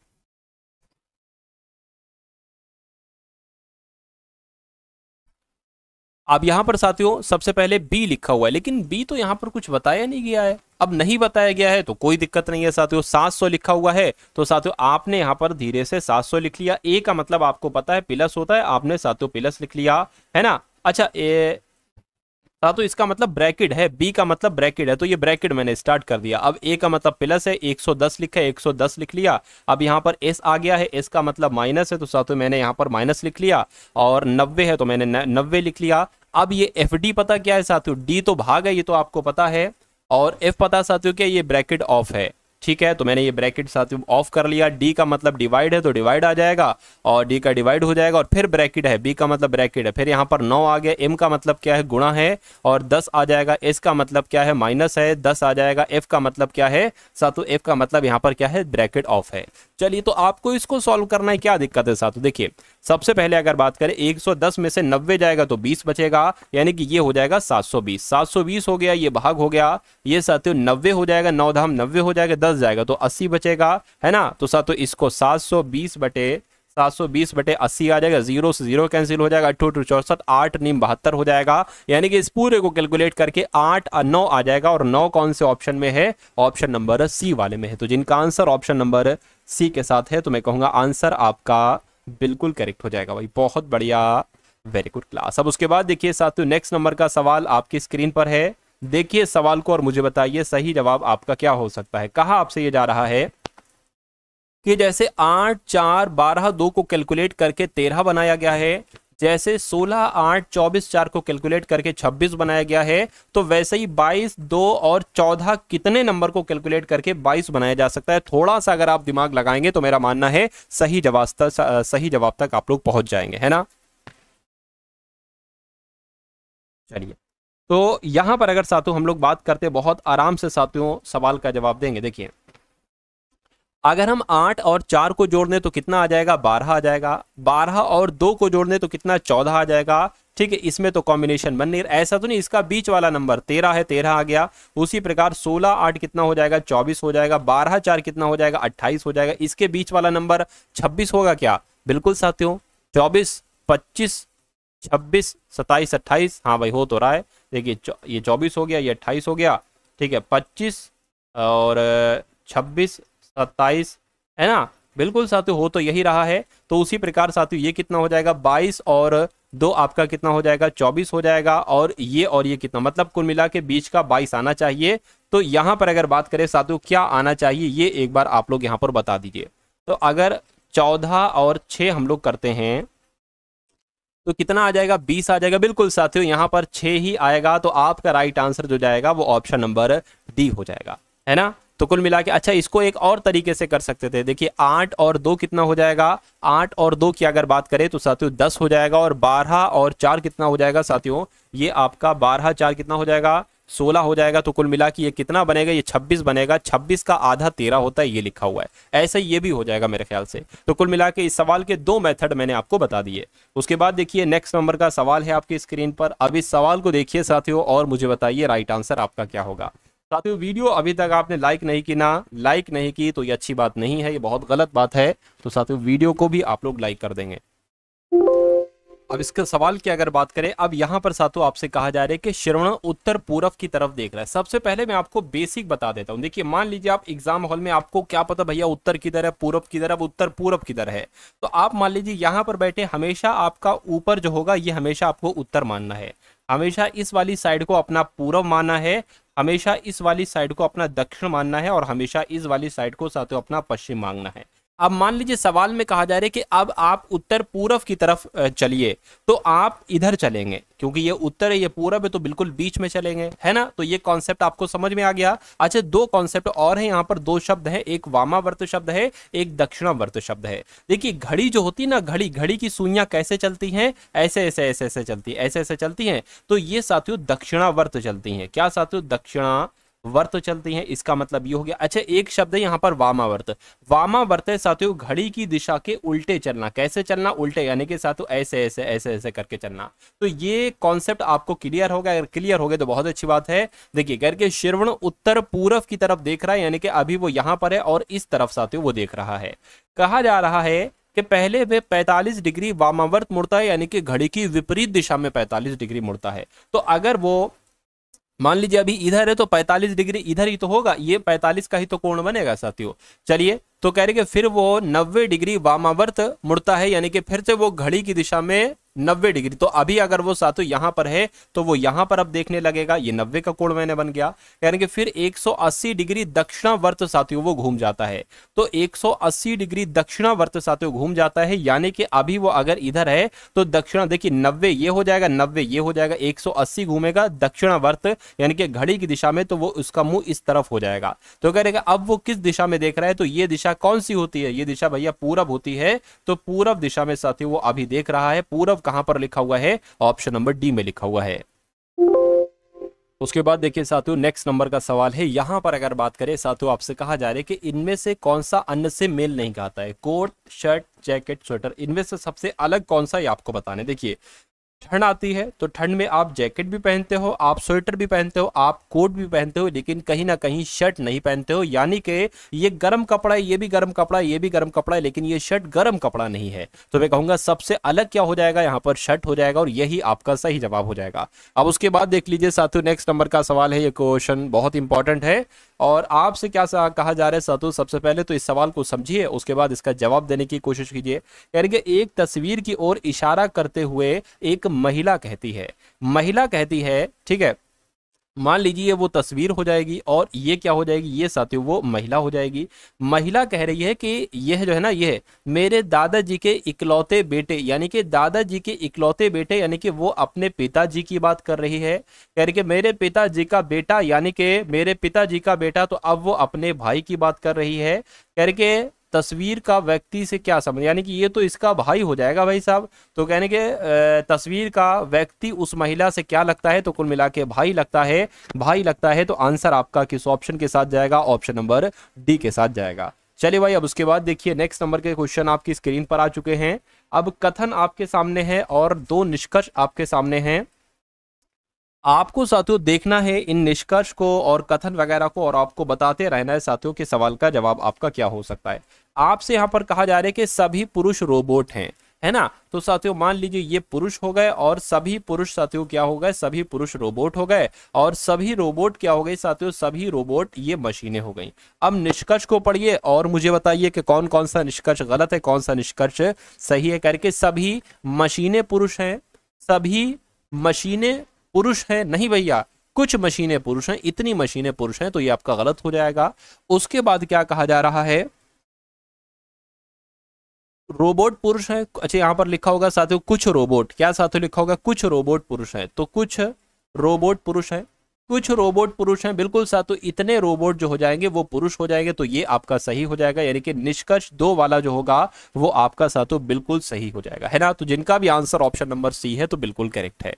A: अब यहां पर साथियों सबसे पहले बी लिखा हुआ है, लेकिन बी तो यहां पर कुछ बताया नहीं गया है। अब नहीं बताया गया है तो कोई दिक्कत नहीं है साथियों। 700 लिखा हुआ है तो साथियों आपने यहां पर धीरे से 700 लिख लिया। ए का मतलब आपको पता है प्लस होता है, आपने साथियों प्लस लिख लिया, है ना। अच्छा तो इसका मतलब ब्रैकेट है, बी का मतलब ब्रैकेट है, तो ये ब्रैकेट मैंने स्टार्ट कर दिया। अब ए का मतलब प्लस है, 110 लिखा है, 110 लिख लिया। अब यहाँ पर एस आ गया है, एस का मतलब माइनस है, तो साथियों मैंने यहाँ पर माइनस लिख लिया, और 90 है तो मैंने 90 लिख लिया। अब ये एफ डी पता क्या है साथियों? डी तो भाग है, ये तो आपको पता है, और एफ पता साथियों क्या? ये ब्रैकेट ऑफ है, ठीक है। तो मैंने ये ब्रैकेट साथियों ऑफ कर लिया। डी का मतलब डिवाइड है तो डिवाइड आ जाएगा, और डी का डिवाइड हो जाएगा, और फिर ब्रैकेट है, बी का मतलब ब्रैकेट है, फिर यहाँ पर 9 आ गया। एम का मतलब क्या है? गुणा है, और 10 आ जाएगा। एस का मतलब क्या है? माइनस है, 10 आ जाएगा। एफ का मतलब क्या है साथियों? एफ का मतलब यहाँ पर क्या है? ब्रैकेट ऑफ है। चलिए तो आपको इसको सॉल्व करना है, क्या दिक्कत है साथियों? देखिए सबसे पहले अगर बात करें 110 में से 90 जाएगा तो 20 बचेगा, यानी कि ये हो जाएगा 720। 720 हो गया, ये भाग हो गया, ये साथियों 90 हो जाएगा, 9 धाम 90 हो जाएगा, 10 जाएगा तो 80 बचेगा, है ना। तो साथियों इसको 720 बटे 80 आ जाएगा, 0 से 0 कैंसिल हो जाएगा, 8 64, 8 नीम 72 हो जाएगा, यानी कि इस पूरे को कैलकुलेट करके 8 और 9 आ जाएगा। और 9 कौन से ऑप्शन में है? ऑप्शन नंबर सी वाले में है। तो जिनका आंसर ऑप्शन नंबर सी के साथ है तो मैं कहूंगा आंसर आपका बिल्कुल करेक्ट हो जाएगा भाई, बहुत बढ़िया, वेरी गुड क्लास। अब उसके बाद देखिए साथियों नेक्स्ट नंबर का सवाल आपकी स्क्रीन पर है, देखिए सवाल को और मुझे बताइए सही जवाब आपका क्या हो सकता है। कहा आपसे ये जा रहा है कि जैसे 8 4 12 2 को कैलकुलेट करके 13 बनाया गया है, जैसे 16 8 24 4 को कैलकुलेट करके 26 बनाया गया है, तो वैसे ही 22 2 और 14 कितने नंबर को कैलकुलेट करके 22 बनाया जा सकता है। थोड़ा सा अगर आप दिमाग लगाएंगे तो मेरा मानना है सही जवाब तक आप लोग पहुंच जाएंगे, है ना। चलिए, तो यहां पर अगर साथियों हम लोग बात करते, बहुत आराम से साथियों सवाल का जवाब देंगे। देखिए अगर हम 8 और 4 को जोड़ दें तो कितना आ जाएगा? 12 आ जाएगा। 12 और 2 को जोड़ दें तो कितना? 14 आ जाएगा। ठीक है, इसमें तो कॉम्बिनेशन बन नहीं, ऐसा तो नहीं, इसका बीच वाला नंबर 13 है, 13 आ गया। उसी प्रकार 16 8 कितना हो जाएगा? 24 हो जाएगा। 12 4 कितना हो जाएगा? 28 हो जाएगा। इसके बीच वाला नंबर 26 होगा क्या? बिल्कुल साथियों, 24 25 26 27 28, हाँ भाई हो तो रहा है। देखिए ये 24 हो गया, ये 28 हो गया, ठीक है, 25 और 26 27, है ना। बिल्कुल साथियों हो तो यही रहा है। तो उसी प्रकार साथियों ये कितना हो जाएगा? 22 और 2 आपका कितना हो जाएगा? 24 हो जाएगा। और ये कितना, मतलब कुल मिला के बीच का 22 आना चाहिए। तो यहां पर अगर बात करें साथियों क्या आना चाहिए, ये एक बार आप लोग यहां पर बता दीजिए। तो अगर 14 और 6 हम लोग करते हैं तो कितना आ जाएगा? 20 आ जाएगा। बिल्कुल साथियों यहां पर 6 ही आएगा। तो आपका राइट आंसर जो जाएगा वो ऑप्शन नंबर डी हो जाएगा, है ना। तो कुल मिला के, अच्छा इसको एक और तरीके से कर सकते थे। देखिए 8 और 2 कितना हो जाएगा? 8 और 2 की अगर बात करें तो साथियों 10 हो जाएगा। और 12 और 4 कितना हो जाएगा साथियों? ये आपका 12 4 कितना हो जाएगा? 16 हो जाएगा। तो कुल मिला के ये कितना बनेगा? ये 26 बनेगा। 26 का आधा 13 होता है, ये लिखा हुआ है। ऐसे ही ये भी हो जाएगा मेरे ख्याल से। तो कुल मिला के इस सवाल के 2 मेथड मैंने आपको बता दिए। उसके बाद देखिए नेक्स्ट नंबर का सवाल है आपकी स्क्रीन पर। अब इस सवाल को देखिए साथियों और मुझे बताइए राइट आंसर आपका क्या होगा। साथियों वीडियो अभी तक आपने लाइक नहीं की तो ये अच्छी बात नहीं है, ये बहुत गलत बात है। तो साथियों वीडियो को भी आप लोग लाइक कर देंगे। अब इसके सवाल की अगर बात करें, अब यहां पर साथियों आपसे कहा जा रहा है कि श्रवण उत्तर पूर्व की तरफ देख रहा है। सबसे पहले मैं आपको बेसिक बता देता हूं। देखिए मान लीजिए आप एग्जाम हॉल में, आपको क्या पता भैया उत्तर किधर है, पूर्व किधर है, उत्तर पूर्व किधर है। तो आप मान लीजिए यहां पर बैठे, हमेशा आपका ऊपर जो होगा ये हमेशा आपको उत्तर मानना है, हमेशा इस वाली साइड को अपना पूर्व मानना है, हमेशा इस वाली साइड को अपना दक्षिण मानना है, और हमेशा इस वाली साइड को साथियों अपना पश्चिम मानना है। अब मान लीजिए सवाल में कहा जा रहा है कि अब आप उत्तर पूर्व की तरफ चलिए, तो आप इधर चलेंगे, क्योंकि ये उत्तर है ये पूर्व है, तो बिल्कुल बीच में चलेंगे, है ना। तो ये कॉन्सेप्ट आपको समझ में आ गया। अच्छा 2 कॉन्सेप्ट और है यहाँ पर, 2 शब्द है, एक वामावर्त शब्द है, एक दक्षिणावर्त शब्द है। देखिए घड़ी जो होती है ना, घड़ी की सुइयां कैसे चलती हैं? ऐसे ऐसे ऐसे ऐसे चलती है, ऐसे ऐसे चलती हैं। तो ये साथियों दक्षिणावर्त चलती हैं। क्या साथियों? दक्षिणा वर्त चलती हैं। इसका मतलब ये हो गया। अच्छा एक शब्द है यहाँ पर वामावर्त। वामावर्त है साथियों घड़ी की दिशा के उल्टे चलना। कैसे चलना? उल्टे, यानी कि साथियों ऐसे ऐसे ऐसे ऐसे करके चलना। तो ये कॉन्सेप्ट आपको क्लियर होगा। अगर क्लियर हो गए तो बहुत अच्छी बात है। देखिए करके श्रवण उत्तर पूर्व की तरफ देख रहा है, यानी कि अभी वो यहाँ पर है और इस तरफ साथियों वो देख रहा है। कहा जा रहा है कि पहले वे 45 डिग्री वामावर्त मुड़ता है, यानी कि घड़ी की विपरीत दिशा में 45 डिग्री मुड़ता है। तो अगर वो मान लीजिए अभी इधर है तो 45 डिग्री इधर ही तो होगा, ये 45 का ही तो कोण बनेगा साथियों। चलिए तो कह रहे कि फिर वो 90 डिग्री वामावर्त मुड़ता है, यानी कि फिर से वो घड़ी की दिशा में 90 डिग्री। तो अभी अगर वो साथियों यहां पर है तो वो यहां पर अब देखने लगेगा, ये 90 का कोण मैंने बन गया, यानी कि फिर 180 डिग्री दक्षिणावर्त साथियों वो घूम जाता है। तो 180 डिग्री दक्षिणावर्त साथियों घूम जाता है, यानी कि अभी वो अगर इधर है तो दक्षिणा, देखिए 90 ये हो जाएगा, 90 ये हो जाएगा, 180 घूमेगा दक्षिणावर्त यानी कि घड़ी की दिशा में, तो वो उसका मुंह इस तरफ हो जाएगा। तो कहेगा अब वो किस दिशा में देख रहा है? तो ये दिशा कौन सी होती है? ये दिशा भैया पूरब होती है। तो पूरब दिशा में साथियों वो अभी देख रहा है। पूरब कहां पर लिखा हुआ है? ऑप्शन नंबर डी में लिखा हुआ है। उसके बाद देखिए साथियों नेक्स्ट नंबर का सवाल है, यहाँ पर अगर बात करें साथियों, आपसे कहा जा रहा है कि इनमें से कौन सा अन्य से मेल नहीं खाता है, कोट, शर्ट, जैकेट, स्वेटर, इनमें से सबसे अलग कौन सा, ये आपको बताने। देखिए ठंड आती है तो ठंड में आप जैकेट भी पहनते हो, आप स्वेटर भी पहनते हो, आप कोट भी पहनते हो, लेकिन कहीं ना कहीं शर्ट नहीं पहनते हो। यानी कि ये गर्म कपड़ा है, ये भी गर्म कपड़ा है, ये भी गर्म कपड़ा है, लेकिन ये शर्ट गर्म कपड़ा नहीं है। तो मैं कहूंगा सबसे अलग क्या हो जाएगा, यहाँ पर शर्ट हो जाएगा और यही आपका सही जवाब हो जाएगा। अब उसके बाद देख लीजिए साथियों नेक्स्ट नंबर का सवाल है, ये क्वेश्चन बहुत इंपॉर्टेंट है और आपसे क्या कहा जा रहा है साथियों, सबसे पहले तो इस सवाल को समझिए, उसके बाद इसका जवाब देने की कोशिश कीजिए। यानी कि एक तस्वीर की ओर इशारा करते हुए एक महिला कहती है, महिला कहती है, ठीक है, मान लीजिए वो तस्वीर हो जाएगी और ये क्या हो जाएगी, ये साथियों वो महिला हो जाएगी। महिला कह रही है कि यह जो है ना, यह मेरे दादाजी के इकलौते बेटे, यानी कि दादाजी के इकलौते बेटे, यानी कि वो अपने पिताजी की बात कर रही है। कह रही कि मेरे पिताजी का बेटा, यानी कि मेरे पिताजी का बेटा, तो अब वो अपने भाई की बात कर रही है। कह रही कि तस्वीर का व्यक्ति से क्या संबंध, यानी कि ये तो इसका भाई हो जाएगा भाई साहब। तो कहने के तस्वीर का व्यक्ति उस महिला से क्या लगता है, तो कुल मिला के भाई लगता है, भाई लगता है। तो आंसर आपका किस ऑप्शन के साथ जाएगा, ऑप्शन नंबर डी के साथ जाएगा। चलिए भाई अब उसके बाद देखिए नेक्स्ट नंबर के क्वेश्चन आपकी स्क्रीन पर आ चुके हैं। अब कथन आपके सामने है और दो निष्कर्ष आपके सामने हैं। आपको साथियों देखना है इन निष्कर्ष को और कथन वगैरह को और आपको बताते रहना है साथियों के सवाल का जवाब आपका क्या हो सकता है। आपसे यहां पर कहा जा रहा है कि सभी पुरुष रोबोट हैं, है ना। तो साथियों मान लीजिए ये पुरुष हो गए और सभी पुरुष साथियों क्या हो गए, सभी पुरुष रोबोट हो गए और सभी रोबोट क्या हो गए साथियों, सभी रोबोट ये मशीनें हो गई। अब निष्कर्ष को पढ़िए और मुझे बताइए कि कौन कौन सा निष्कर्ष गलत है, कौन सा निष्कर्ष सही है। करके सभी मशीनें पुरुष हैं, सभी मशीनें पुरुष हैं, नहीं भैया कुछ मशीनें पुरुष हैं, इतनी मशीनें पुरुष हैं, तो ये आपका गलत हो जाएगा। उसके बाद क्या कहा जा रहा है, रोबोट पुरुष है। अच्छा यहाँ पर लिखा होगा साथियों कुछ रोबोट, क्या साथियों लिखा होगा, कुछ रोबोट पुरुष है, तो कुछ रोबोट पुरुष है, कुछ रोबोट पुरुष हैं, बिल्कुल साथियों इतने रोबोट जो हो जाएंगे वो पुरुष हो जाएंगे। तो ये आपका सही हो जाएगा, यानी कि निष्कर्ष दो वाला जो होगा वो आपका साथियों बिल्कुल सही हो जाएगा, है ना। तो जिनका भी आंसर ऑप्शन नंबर सी है तो बिल्कुल करेक्ट है,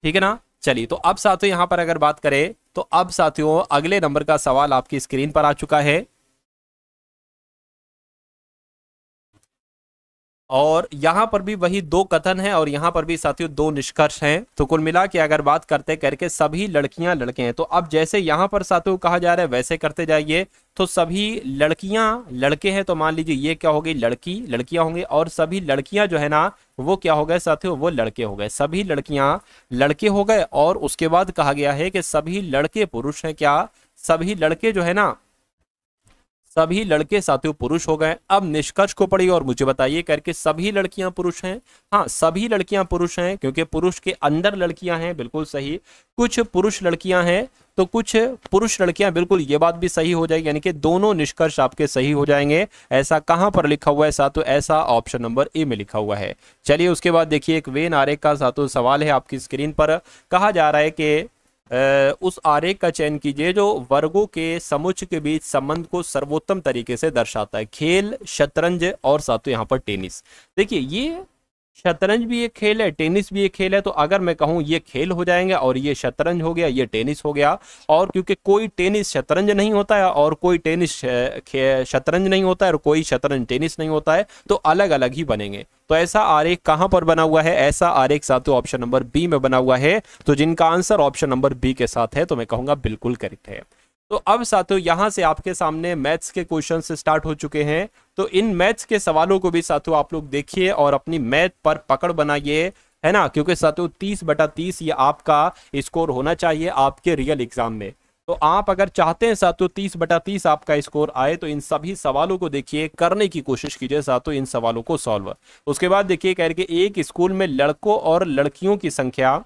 A: ठीक है ना। चलिए तो अब साथियों यहां पर अगर बात करें तो अब साथियों अगले नंबर का सवाल आपकी स्क्रीन पर आ चुका है और यहां पर भी वही दो कथन है और यहां पर भी साथियों दो निष्कर्ष हैं। तो कुल मिला के अगर बात करते करके सभी लड़कियां लड़के हैं, तो अब जैसे यहां पर साथियों कहा जा रहा है वैसे करते जाइए। तो सभी लड़कियां लड़के हैं, तो मान लीजिए ये क्या हो गई, लड़की लड़कियां होंगे और सभी लड़कियां जो है ना वो क्या हो गए साथियों, वो लड़के हो गए। सभी लड़कियां लड़के हो गए और उसके बाद कहा गया है कि सभी लड़के पुरुष हैं, क्या सभी लड़के जो है ना, सभी लड़के साथियों पुरुष हो गए। अब निष्कर्ष को पढ़िए और मुझे बताइए करके सभी लड़कियां पुरुष हैं, हाँ सभी लड़कियां पुरुष हैं क्योंकि पुरुष के अंदर लड़कियां हैं, बिल्कुल सही। कुछ पुरुष लड़कियां हैं तो कुछ पुरुष लड़कियां, बिल्कुल ये बात भी सही हो जाएगी, यानी कि दोनों निष्कर्ष आपके सही हो जाएंगे। ऐसा कहां पर लिखा हुआ है साथियों, ऐसा ऑप्शन नंबर ए में लिखा हुआ है। चलिए उसके बाद देखिए एक वेन आरेख का साथियों सवाल है आपकी स्क्रीन पर। कहा जा रहा है कि उस आरेख का चयन कीजिए जो वर्गों के समुच्चय के बीच संबंध को सर्वोत्तम तरीके से दर्शाता है। खेल, शतरंज और साथियों यहाँ पर टेनिस। देखिए ये शतरंज भी एक खेल है, टेनिस भी एक खेल है, तो अगर मैं कहूँ ये खेल हो जाएंगे और ये शतरंज हो गया, ये टेनिस हो गया। और क्योंकि कोई टेनिस शतरंज नहीं होता है और कोई टेनिस शतरंज नहीं होता है और कोई शतरंज टेनिस नहीं होता है, तो अलग अलग ही बनेंगे। तो ऐसा आरेख कहां पर बना हुआ है, ऐसा आरेख साथियों ऑप्शन नंबर बी में बना हुआ है। तो जिनका आंसर ऑप्शन नंबर बी के साथ है तो मैं कहूंगा बिल्कुल करेक्ट है। तो अब साथियों यहां से आपके सामने मैथ्स के क्वेश्चन से स्टार्ट हो चुके हैं। तो इन मैथ्स के सवालों को भी साथियों आप लोग देखिए और अपनी मैथ पर पकड़ बनाइए, है ना, क्योंकि साथियों 30/30 ये आपका स्कोर होना चाहिए आपके रियल एग्जाम में। तो आप अगर चाहते हैं साथियों 30/30 आपका स्कोर आए तो इन सभी सवालों को देखिए, करने की कोशिश कीजिए साथियों इन सवालों को सॉल्व। उसके बाद देखिए कह रहे कि एक स्कूल में लड़कों और लड़कियों की संख्या,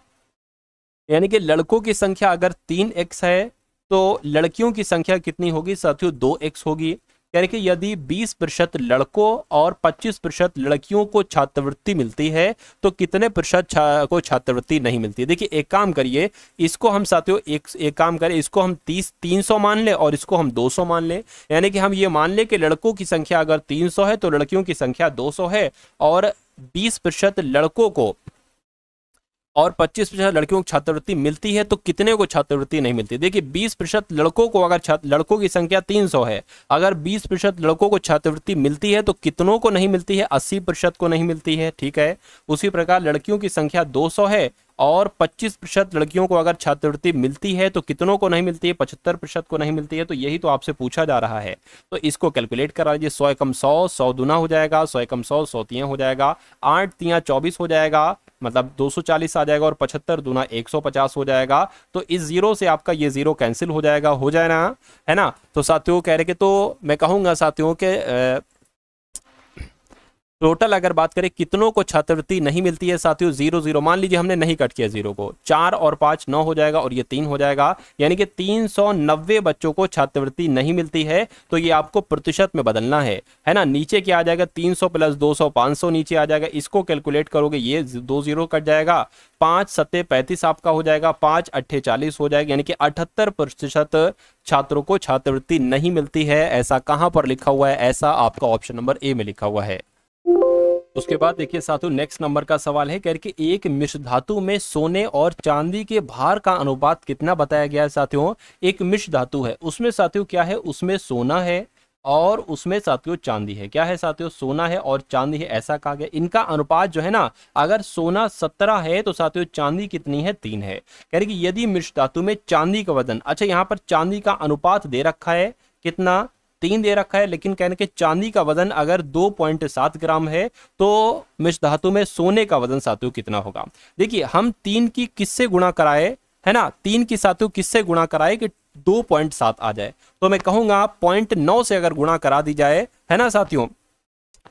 A: यानी कि लड़कों की संख्या अगर 3x है तो लड़कियों की संख्या कितनी होगी साथियों, 2x होगी। कह रहे कि यदि 20% लड़कों और 25% लड़कियों को छात्रवृत्ति मिलती है तो कितने प्रतिशत को छात्रवृत्ति नहीं मिलती है। देखिए एक काम करिए, इसको हम साथियों एक काम करें, इसको हम 300 मान ले और इसको हम 200 मान ले। यानी कि हम ये मान ले कि लड़कों की संख्या अगर 300 है तो लड़कियों की संख्या 200 है और 20% लड़कों को और 25% लड़कियों को छात्रवृत्ति मिलती है तो कितने को छात्रवृत्ति नहीं मिलती? देखिए 20% लड़कों को, अगर लड़कों की संख्या 300 है, अगर 20% लड़कों को छात्रवृत्ति मिलती है तो कितनों को नहीं मिलती है? 80% को नहीं मिलती है, ठीक है। उसी प्रकार लड़कियों की संख्या 200 है और 25% लड़कियों को अगर छात्रवृत्ति मिलती है तो कितनों को नहीं मिलती है? 75% को नहीं मिलती है। तो यही तो आपसे पूछा जा रहा है। तो इसको कैलकुलेट करा लीजिए। 100 एकम 100, 100 दूना हो जाएगा, 100 एकम 100, 100 तियां हो जाएगा, 8 तियां 24 हो जाएगा, मतलब 240 आ जाएगा, और 75 दूना 150 हो जाएगा। तो इस जीरो से आपका ये जीरो कैंसिल हो जाएगा, हो जाए ना, है ना। तो साथियों कह रहे कि, तो मैं कहूंगा साथियों के टोटल अगर बात करें कितनों को छात्रवृत्ति नहीं मिलती है साथियों, 0 0 मान लीजिए हमने नहीं कट किया जीरो को, 4 और 5 9 हो जाएगा और ये 3 हो जाएगा, यानी कि 390 बच्चों को छात्रवृत्ति नहीं मिलती है। तो ये आपको प्रतिशत में बदलना है ना। नीचे क्या आ जाएगा? 300 प्लस 200, 500 नीचे आ जाएगा। इसको कैलकुलेट करोगे, ये 2 जीरो कट जाएगा, 5 सत्ते 35 आपका हो जाएगा, 5 अट्ठे 40 हो जाएगा, यानी कि 78% छात्रों को छात्रवृत्ति नहीं मिलती है। ऐसा कहां पर लिखा हुआ है? ऐसा आपका ऑप्शन नंबर ए में लिखा हुआ है। उसके बाद देखिए साथियों नेक्स्ट नंबर का सवाल है, कह रहे कि एक मिश्र धातु में सोने और चांदी के भार का अनुपात कितना बताया गया है साथियों। एक मिश्र धातु है, उसमें साथियों क्या है? उसमें सोना है और उसमें साथियों चांदी है। क्या है साथियों? सोना है और चांदी है, ऐसा कहा गया। इनका अनुपात जो है ना, अगर सोना 17 है तो साथियों चांदी कितनी है? 3 है। कह रहे कि यदि मिश्र धातु में चांदी का वजन, अच्छा यहाँ पर चांदी का अनुपात दे रखा है कितना? 3 दे रखा है, लेकिन कहने के चांदी का वजन अगर 2.7 ग्राम है तो मिश्र धातु में सोने का वजन साथियों कितना होगा? देखिए हम 3 की किससे गुणा कराए, है ना, 3 की साथियों किससे गुणा कराए कि 2.7 आ जाए। तो मैं कहूंगा 0.9 से अगर गुणा करा दी जाए, है ना साथियों,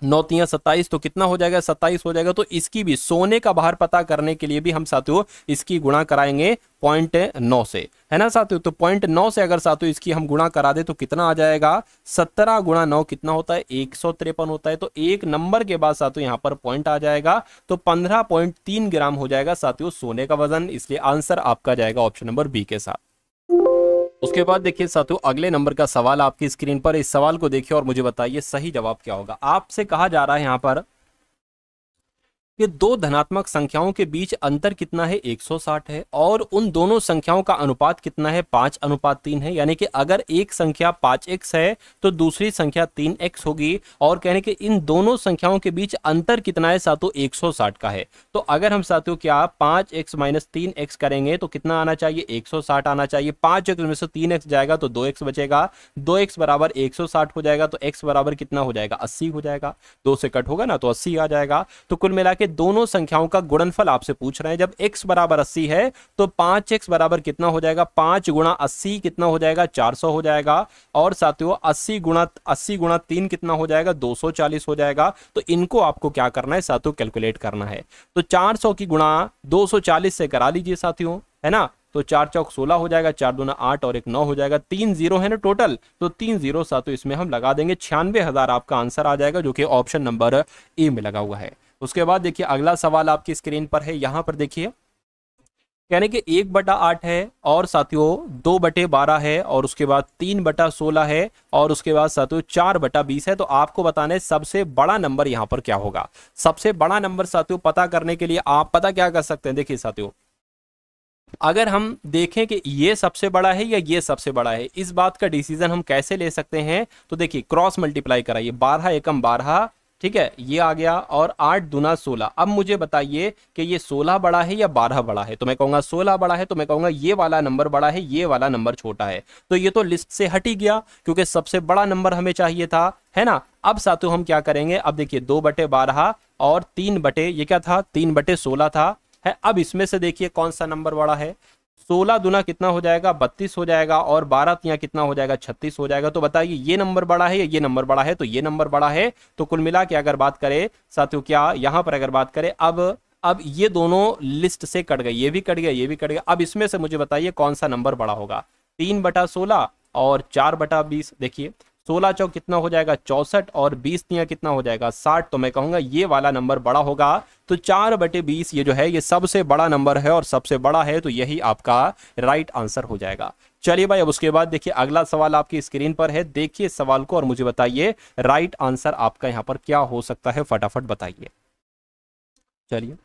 A: 9 तियां 27, तो कितना हो जाएगा? 27 हो जाएगा। तो इसकी भी सोने का भार पता करने के लिए भी हम साथियों इसकी गुणा कराएंगे 0.9 से, है ना साथियों। तो 0.9 से अगर साथियों इसकी हम गुणा करा दे तो कितना आ जाएगा? 17 गुणा 9 कितना होता है? 153 होता है। तो एक नंबर के बाद साथियों यहाँ पर पॉइंट आ जाएगा, तो 15.3 ग्राम हो जाएगा साथियों सोने का वजन। इसलिए आंसर आपका जाएगा ऑप्शन नंबर बी के साथ। उसके बाद देखिए साथियों अगले नंबर का सवाल आपकी स्क्रीन पर, इस सवाल को देखिए और मुझे बताइए सही जवाब क्या होगा। आपसे कहा जा रहा है यहाँ पर कि दो धनात्मक संख्याओं के बीच अंतर कितना है? 160 है, और उन दोनों संख्याओं का अनुपात कितना है? 5:3 है। यानी कि अगर एक संख्या 5x है तो दूसरी संख्या 3x होगी, और कहने के इन दोनों संख्याओं के बीच अंतर कितना है साथियों? 160 का है। तो अगर हम साथियों क्या 5x - 3x करेंगे तो कितना आना चाहिए? 160 आना चाहिए। 5x में से 3x जाएगा तो 2x बचेगा, 2x बराबर 160 हो जाएगा, तो x बराबर कितना हो जाएगा? 80 हो जाएगा। 2 से कट होगा ना तो 80 आ जाएगा। तो कुल मिला के दोनों संख्याओं का गुणनफल आपसे पूछ रहे हैं। जब x बराबर 80 है तो 5x बराबर कितना हो जाएगा? 5 गुणा 80 कितना हो जाएगा? 400 हो जाएगा। और साथियों 80 गुणा 3 कितना हो जाएगा? 240 हो जाएगा। तो इनको आपको क्या करना है साथियों? कैलकुलेट करना है। तो 400 की गुणा 240 से करा लीजिए साथियों, है ना। तो 4 चौक 16 हो जाएगा, 4 दूना 8 और 1 9 हो जाएगा। 3 जीरो है ना टोटल, तो 3 जीरो साथियों इसमें हम लगा देंगे। 96,000 आपका आंसर आ जाएगा, जो कि ऑप्शन नंबर ए में लगा हुआ है। उसके बाद देखिए अगला सवाल आपकी स्क्रीन पर है, यहां पर देखिए यानी कि 1/8 है और साथियों 2/12 है, और उसके बाद 3/16 है, और उसके बाद साथियों 4/20 है। तो आपको बताना है सबसे बड़ा नंबर यहां पर क्या होगा। सबसे बड़ा नंबर साथियों पता करने के लिए आप पता क्या कर सकते हैं? देखिए साथियों अगर हम देखें कि ये सबसे बड़ा है या ये सबसे बड़ा है, इस बात का डिसीजन हम कैसे ले सकते हैं? तो देखिए क्रॉस मल्टीप्लाई कराइए, 12 एकम 12, ठीक है, ये आ गया, और 8 दूना 16। अब मुझे बताइए कि ये 16 बड़ा है या 12 बड़ा है। तो मैं कहूंगा 16 बड़ा है, तो मैं कहूंगा ये वाला नंबर बड़ा है, ये वाला नंबर छोटा है। तो ये तो लिस्ट से हट ही गया, क्योंकि सबसे बड़ा नंबर हमें चाहिए था, है ना। अब साथियों हम क्या करेंगे? अब देखिए 2/12 और 3 ये क्या था? 3/16 था, है। अब इसमें से देखिए कौन सा नंबर बड़ा है। 16 दूना कितना हो जाएगा? 32 हो जाएगा, और 12 तियां कितना हो जाएगा? 36 हो जाएगा। तो बताइए ये नंबर बड़ा है या ये नंबर बड़ा है? तो ये नंबर बड़ा है। तो कुल मिला के अगर बात करें साथियों, क्या यहां पर अगर बात करें, अब ये दोनों लिस्ट से कट गए, ये भी कट गया, ये भी कट गया। अब इसमें से मुझे बताइए कौन सा नंबर बड़ा होगा? 3/16 और 4/20। देखिए 16 चौक कितना हो जाएगा? 64, और 20 तियां कितना हो जाएगा? 60। तो मैं कहूंगा ये वाला नंबर बड़ा होगा। तो 4/20 ये जो है ये सबसे बड़ा नंबर है, और सबसे बड़ा है, तो यही आपका राइट आंसर हो जाएगा। चलिए भाई अब उसके बाद देखिए अगला सवाल आपकी स्क्रीन पर है, देखिए सवाल को और मुझे बताइए राइट आंसर आपका यहां पर क्या हो सकता है, फटाफट बताइए। चलिए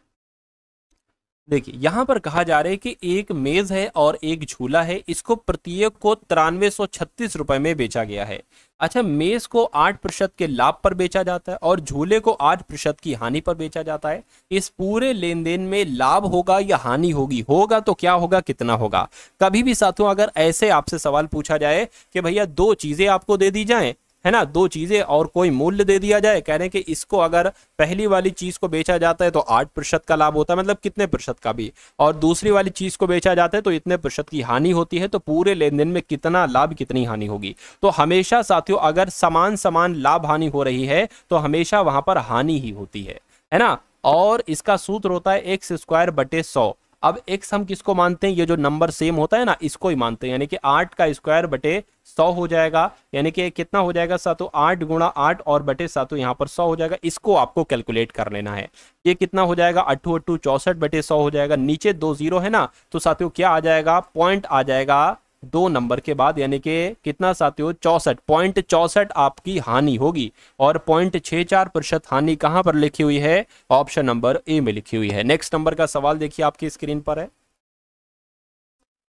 A: देखिए यहाँ पर कहा जा रहा है कि एक मेज है और एक झूला है, इसको प्रत्येक को 9336 रुपए में बेचा गया है। अच्छा, मेज को 8% के लाभ पर बेचा जाता है और झूले को 8% की हानि पर बेचा जाता है। इस पूरे लेन देन में लाभ होगा या हानि होगी, होगा तो क्या होगा, कितना होगा। कभी भी साथियों अगर ऐसे आपसे सवाल पूछा जाए कि भैया दो चीजें आपको दे दी जाएं, है ना, दो चीजें और कोई मूल्य दे दिया जाए, कह रहे हैं कि इसको अगर पहली वाली चीज को बेचा जाता है तो 8% का लाभ होता है, मतलब कितने प्रतिशत का भी, और दूसरी वाली चीज को बेचा जाता है तो इतने प्रतिशत की हानि होती है, तो पूरे लेन देन में कितना लाभ कितनी हानि होगी। तो हमेशा साथियों अगर समान समान लाभ हानि हो रही है तो हमेशा वहां पर हानि ही होती है ना। और इसका सूत्र होता है x² / 100। अब x हम किसको मानते हैं, ये जो नंबर सेम होता है ना इसको ही मानते हैं, यानी कि 8 का स्क्वायर बटे 100 हो जाएगा, यानी कि कितना हो जाएगा सातों, 8 × 8 और बटे सातों यहाँ पर 100 हो जाएगा। इसको आपको कैलकुलेट कर लेना है। ये कितना हो जाएगा, 8 × 8 64 बटे 100 हो जाएगा। नीचे 2 जीरो है ना, तो साथियों क्या आ जाएगा, पॉइंट आ जाएगा 2 नंबर के बाद, यानी कि कितना साथियों, 64.64 आपकी हानि होगी। और 0.64% हानि कहां पर लिखी हुई है, ऑप्शन नंबर ए में लिखी हुई है। नेक्स्ट नंबर का सवाल देखिए आपकी स्क्रीन पर है।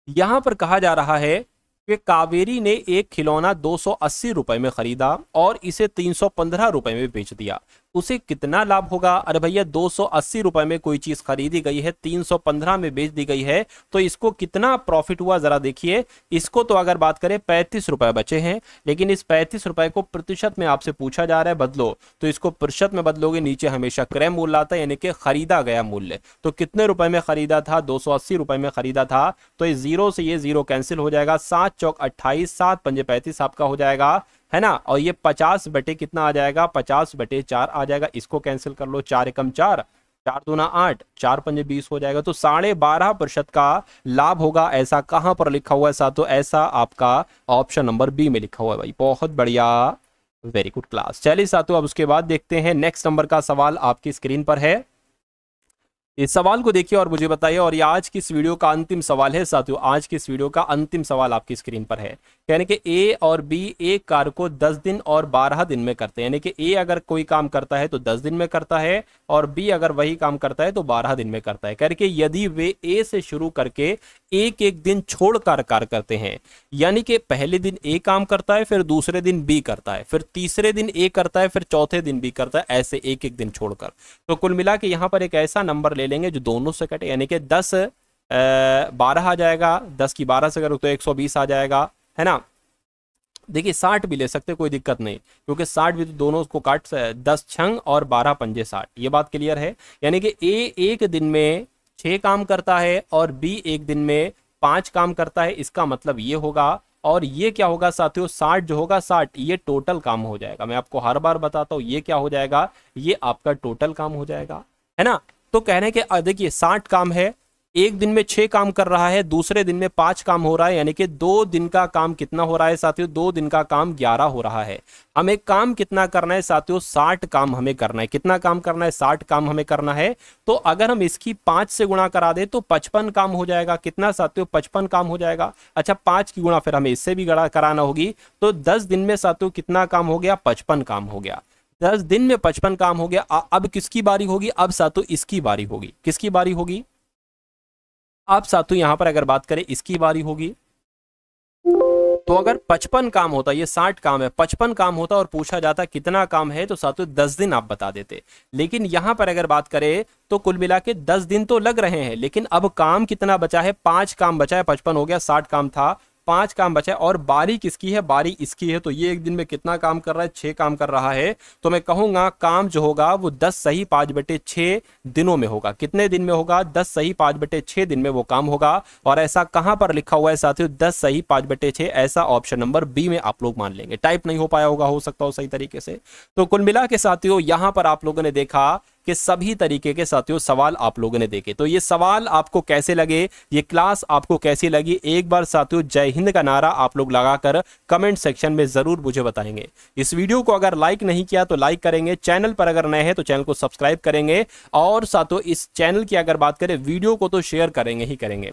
A: यहां पर कहा जा रहा है कि कावेरी ने एक खिलौना 280 रुपए में खरीदा और इसे 315 रुपए में बेच दिया, उसे कितना लाभ होगा। अरे भैया 280 रुपए में कोई चीज खरीदी गई है, 315 में बेच दी गई है, तो इसको कितना प्रॉफिट हुआ जरा देखिए। इसको तो अगर बात करें 35 रुपए बचे हैं, लेकिन इस 35 रुपए को प्रतिशत में आपसे पूछा जा रहा है बदलो, तो इसको प्रतिशत में बदलोगे, नीचे हमेशा क्रय मूल्य आता है, यानी कि खरीदा गया मूल्य। तो कितने रुपए में खरीदा था, 280 रुपए में खरीदा था, तो इस जीरो से ये जीरो कैंसिल हो जाएगा, 7 चौक 28, 7 पंजे 35 आपका हो जाएगा, है ना। और ये 50 बटे कितना आ जाएगा, 50 बटे 4 आ जाएगा। इसको कैंसिल कर लो, 4 एकम 4, 4 दूना 8, 4 पंजे 20 हो जाएगा। तो 12.5% का लाभ होगा। ऐसा कहां पर लिखा हुआ है साथियों, ऐसा आपका ऑप्शन नंबर बी में लिखा हुआ है भाई। बहुत बढ़िया, वेरी गुड क्लास। चलिए साथियों अब उसके बाद देखते हैं नेक्स्ट नंबर का सवाल आपकी स्क्रीन पर है। इस सवाल को देखिए और मुझे बताइए, और ये आज की इस वीडियो का अंतिम सवाल है साथियों। आज की इस वीडियो का अंतिम सवाल आपकी स्क्रीन पर है। यानी कि ए और बी एक कार्य को 10 दिन और 12 दिन में करते हैं, यानी कि ए अगर कोई काम करता है तो 10 दिन में करता है और बी अगर वही काम करता है तो 12 दिन में करता है। करके यदि वे ए से शुरू करके एक एक दिन छोड़कर कार्य करते हैं, यानी कि पहले दिन ए काम करता है, फिर दूसरे दिन बी करता है, फिर तीसरे दिन ए करता है, फिर चौथे दिन बी करता है, ऐसे एक एक दिन छोड़कर। तो कुल मिला के यहाँ पर एक ऐसा नंबर ले लेंगे जो दोनों से कटे, यानी कि 10 12 आ जाएगा, 10 की 12 से करो तो 120 आ जाएगा, है ना। देखिए 60 भी ले सकते, कोई दिक्कत नहीं, क्योंकि 60 भी तो दोनों को काट, 10 छंग और 12 पंजे 60, ये बात क्लियर है। यानी कि ए एक दिन में 6 काम करता है और बी एक दिन में 5 काम करता है, इसका मतलब ये होगा। और ये क्या होगा साथियों, 60 जो होगा 60 ये टोटल काम हो जाएगा। मैं आपको हर बार बताता हूँ, ये क्या हो जाएगा, ये आपका टोटल काम हो जाएगा, है ना। तो कहने के देखिए 60 काम है, एक दिन में 6 काम कर रहा है, दूसरे दिन में 5 काम हो रहा है, यानी कि 2 दिन का काम कितना हो रहा है साथियों, 2 दिन का काम 11 हो रहा है। हमें काम कितना करना है साथियों, 60 काम हमें करना है। कितना काम करना है, 60 काम हमें करना है। तो अगर हम इसकी 5 से गुणा करा दे तो 55 काम हो जाएगा। कितना साथियों, 55 काम हो जाएगा। अच्छा 5 की गुणा फिर हमें इससे भी गणा कराना होगी, तो 10 दिन में साथियों कितना काम हो गया, 55 काम हो गया। 10 दिन में 55 काम हो गया। अब किसकी बारी होगी, अब साथियों इसकी बारी होगी। किसकी बारी होगी, अब साथियों यहां पर अगर बात करें इसकी बारी होगी। तो अगर 55 काम होता, ये 60 काम है, 55 काम होता और पूछा जाता कितना काम है, तो साथियों 10 दिन आप बता देते। लेकिन यहां पर अगर बात करें तो कुल मिला के 10 दिन तो लग रहे हैं, लेकिन अब काम कितना बचा है, 5 काम बचा है। 55 हो गया, 60 काम था, 5 काम बचा है। और बारी किसकी है, बारी इसकी है। तो ये एक दिन में कितना काम कर रहा है, 6 काम कर रहा है। तो मैं कहूंगा काम जो होगा वो 10 सही 5 बटे 6 दिनों में होगा। कितने दिन में होगा, 10 सही 5 बटे 6 दिन में वो काम होगा। और ऐसा कहां पर लिखा हुआ है साथियों, 10 सही 5 बटे 6, ऐसा ऑप्शन नंबर बी में आप लोग मान लेंगे। टाइप नहीं हो पाया होगा, हो सकता हो सही तरीके से। तो कुल मिला के साथियों यहां पर आप लोगों ने देखा कि सभी तरीके के साथियों सवाल आप लोगों ने देखे। तो ये सवाल आपको कैसे लगे, ये क्लास आपको कैसी लगी, एक बार साथियों जय हिंद का नारा आप लोग लगाकर कमेंट सेक्शन में जरूर मुझे बताएंगे। इस वीडियो को अगर लाइक नहीं किया तो लाइक करेंगे, चैनल पर अगर नए हैं तो चैनल को सब्सक्राइब करेंगे, और साथियों इस चैनल की अगर बात करें वीडियो को तो शेयर करेंगे ही करेंगे।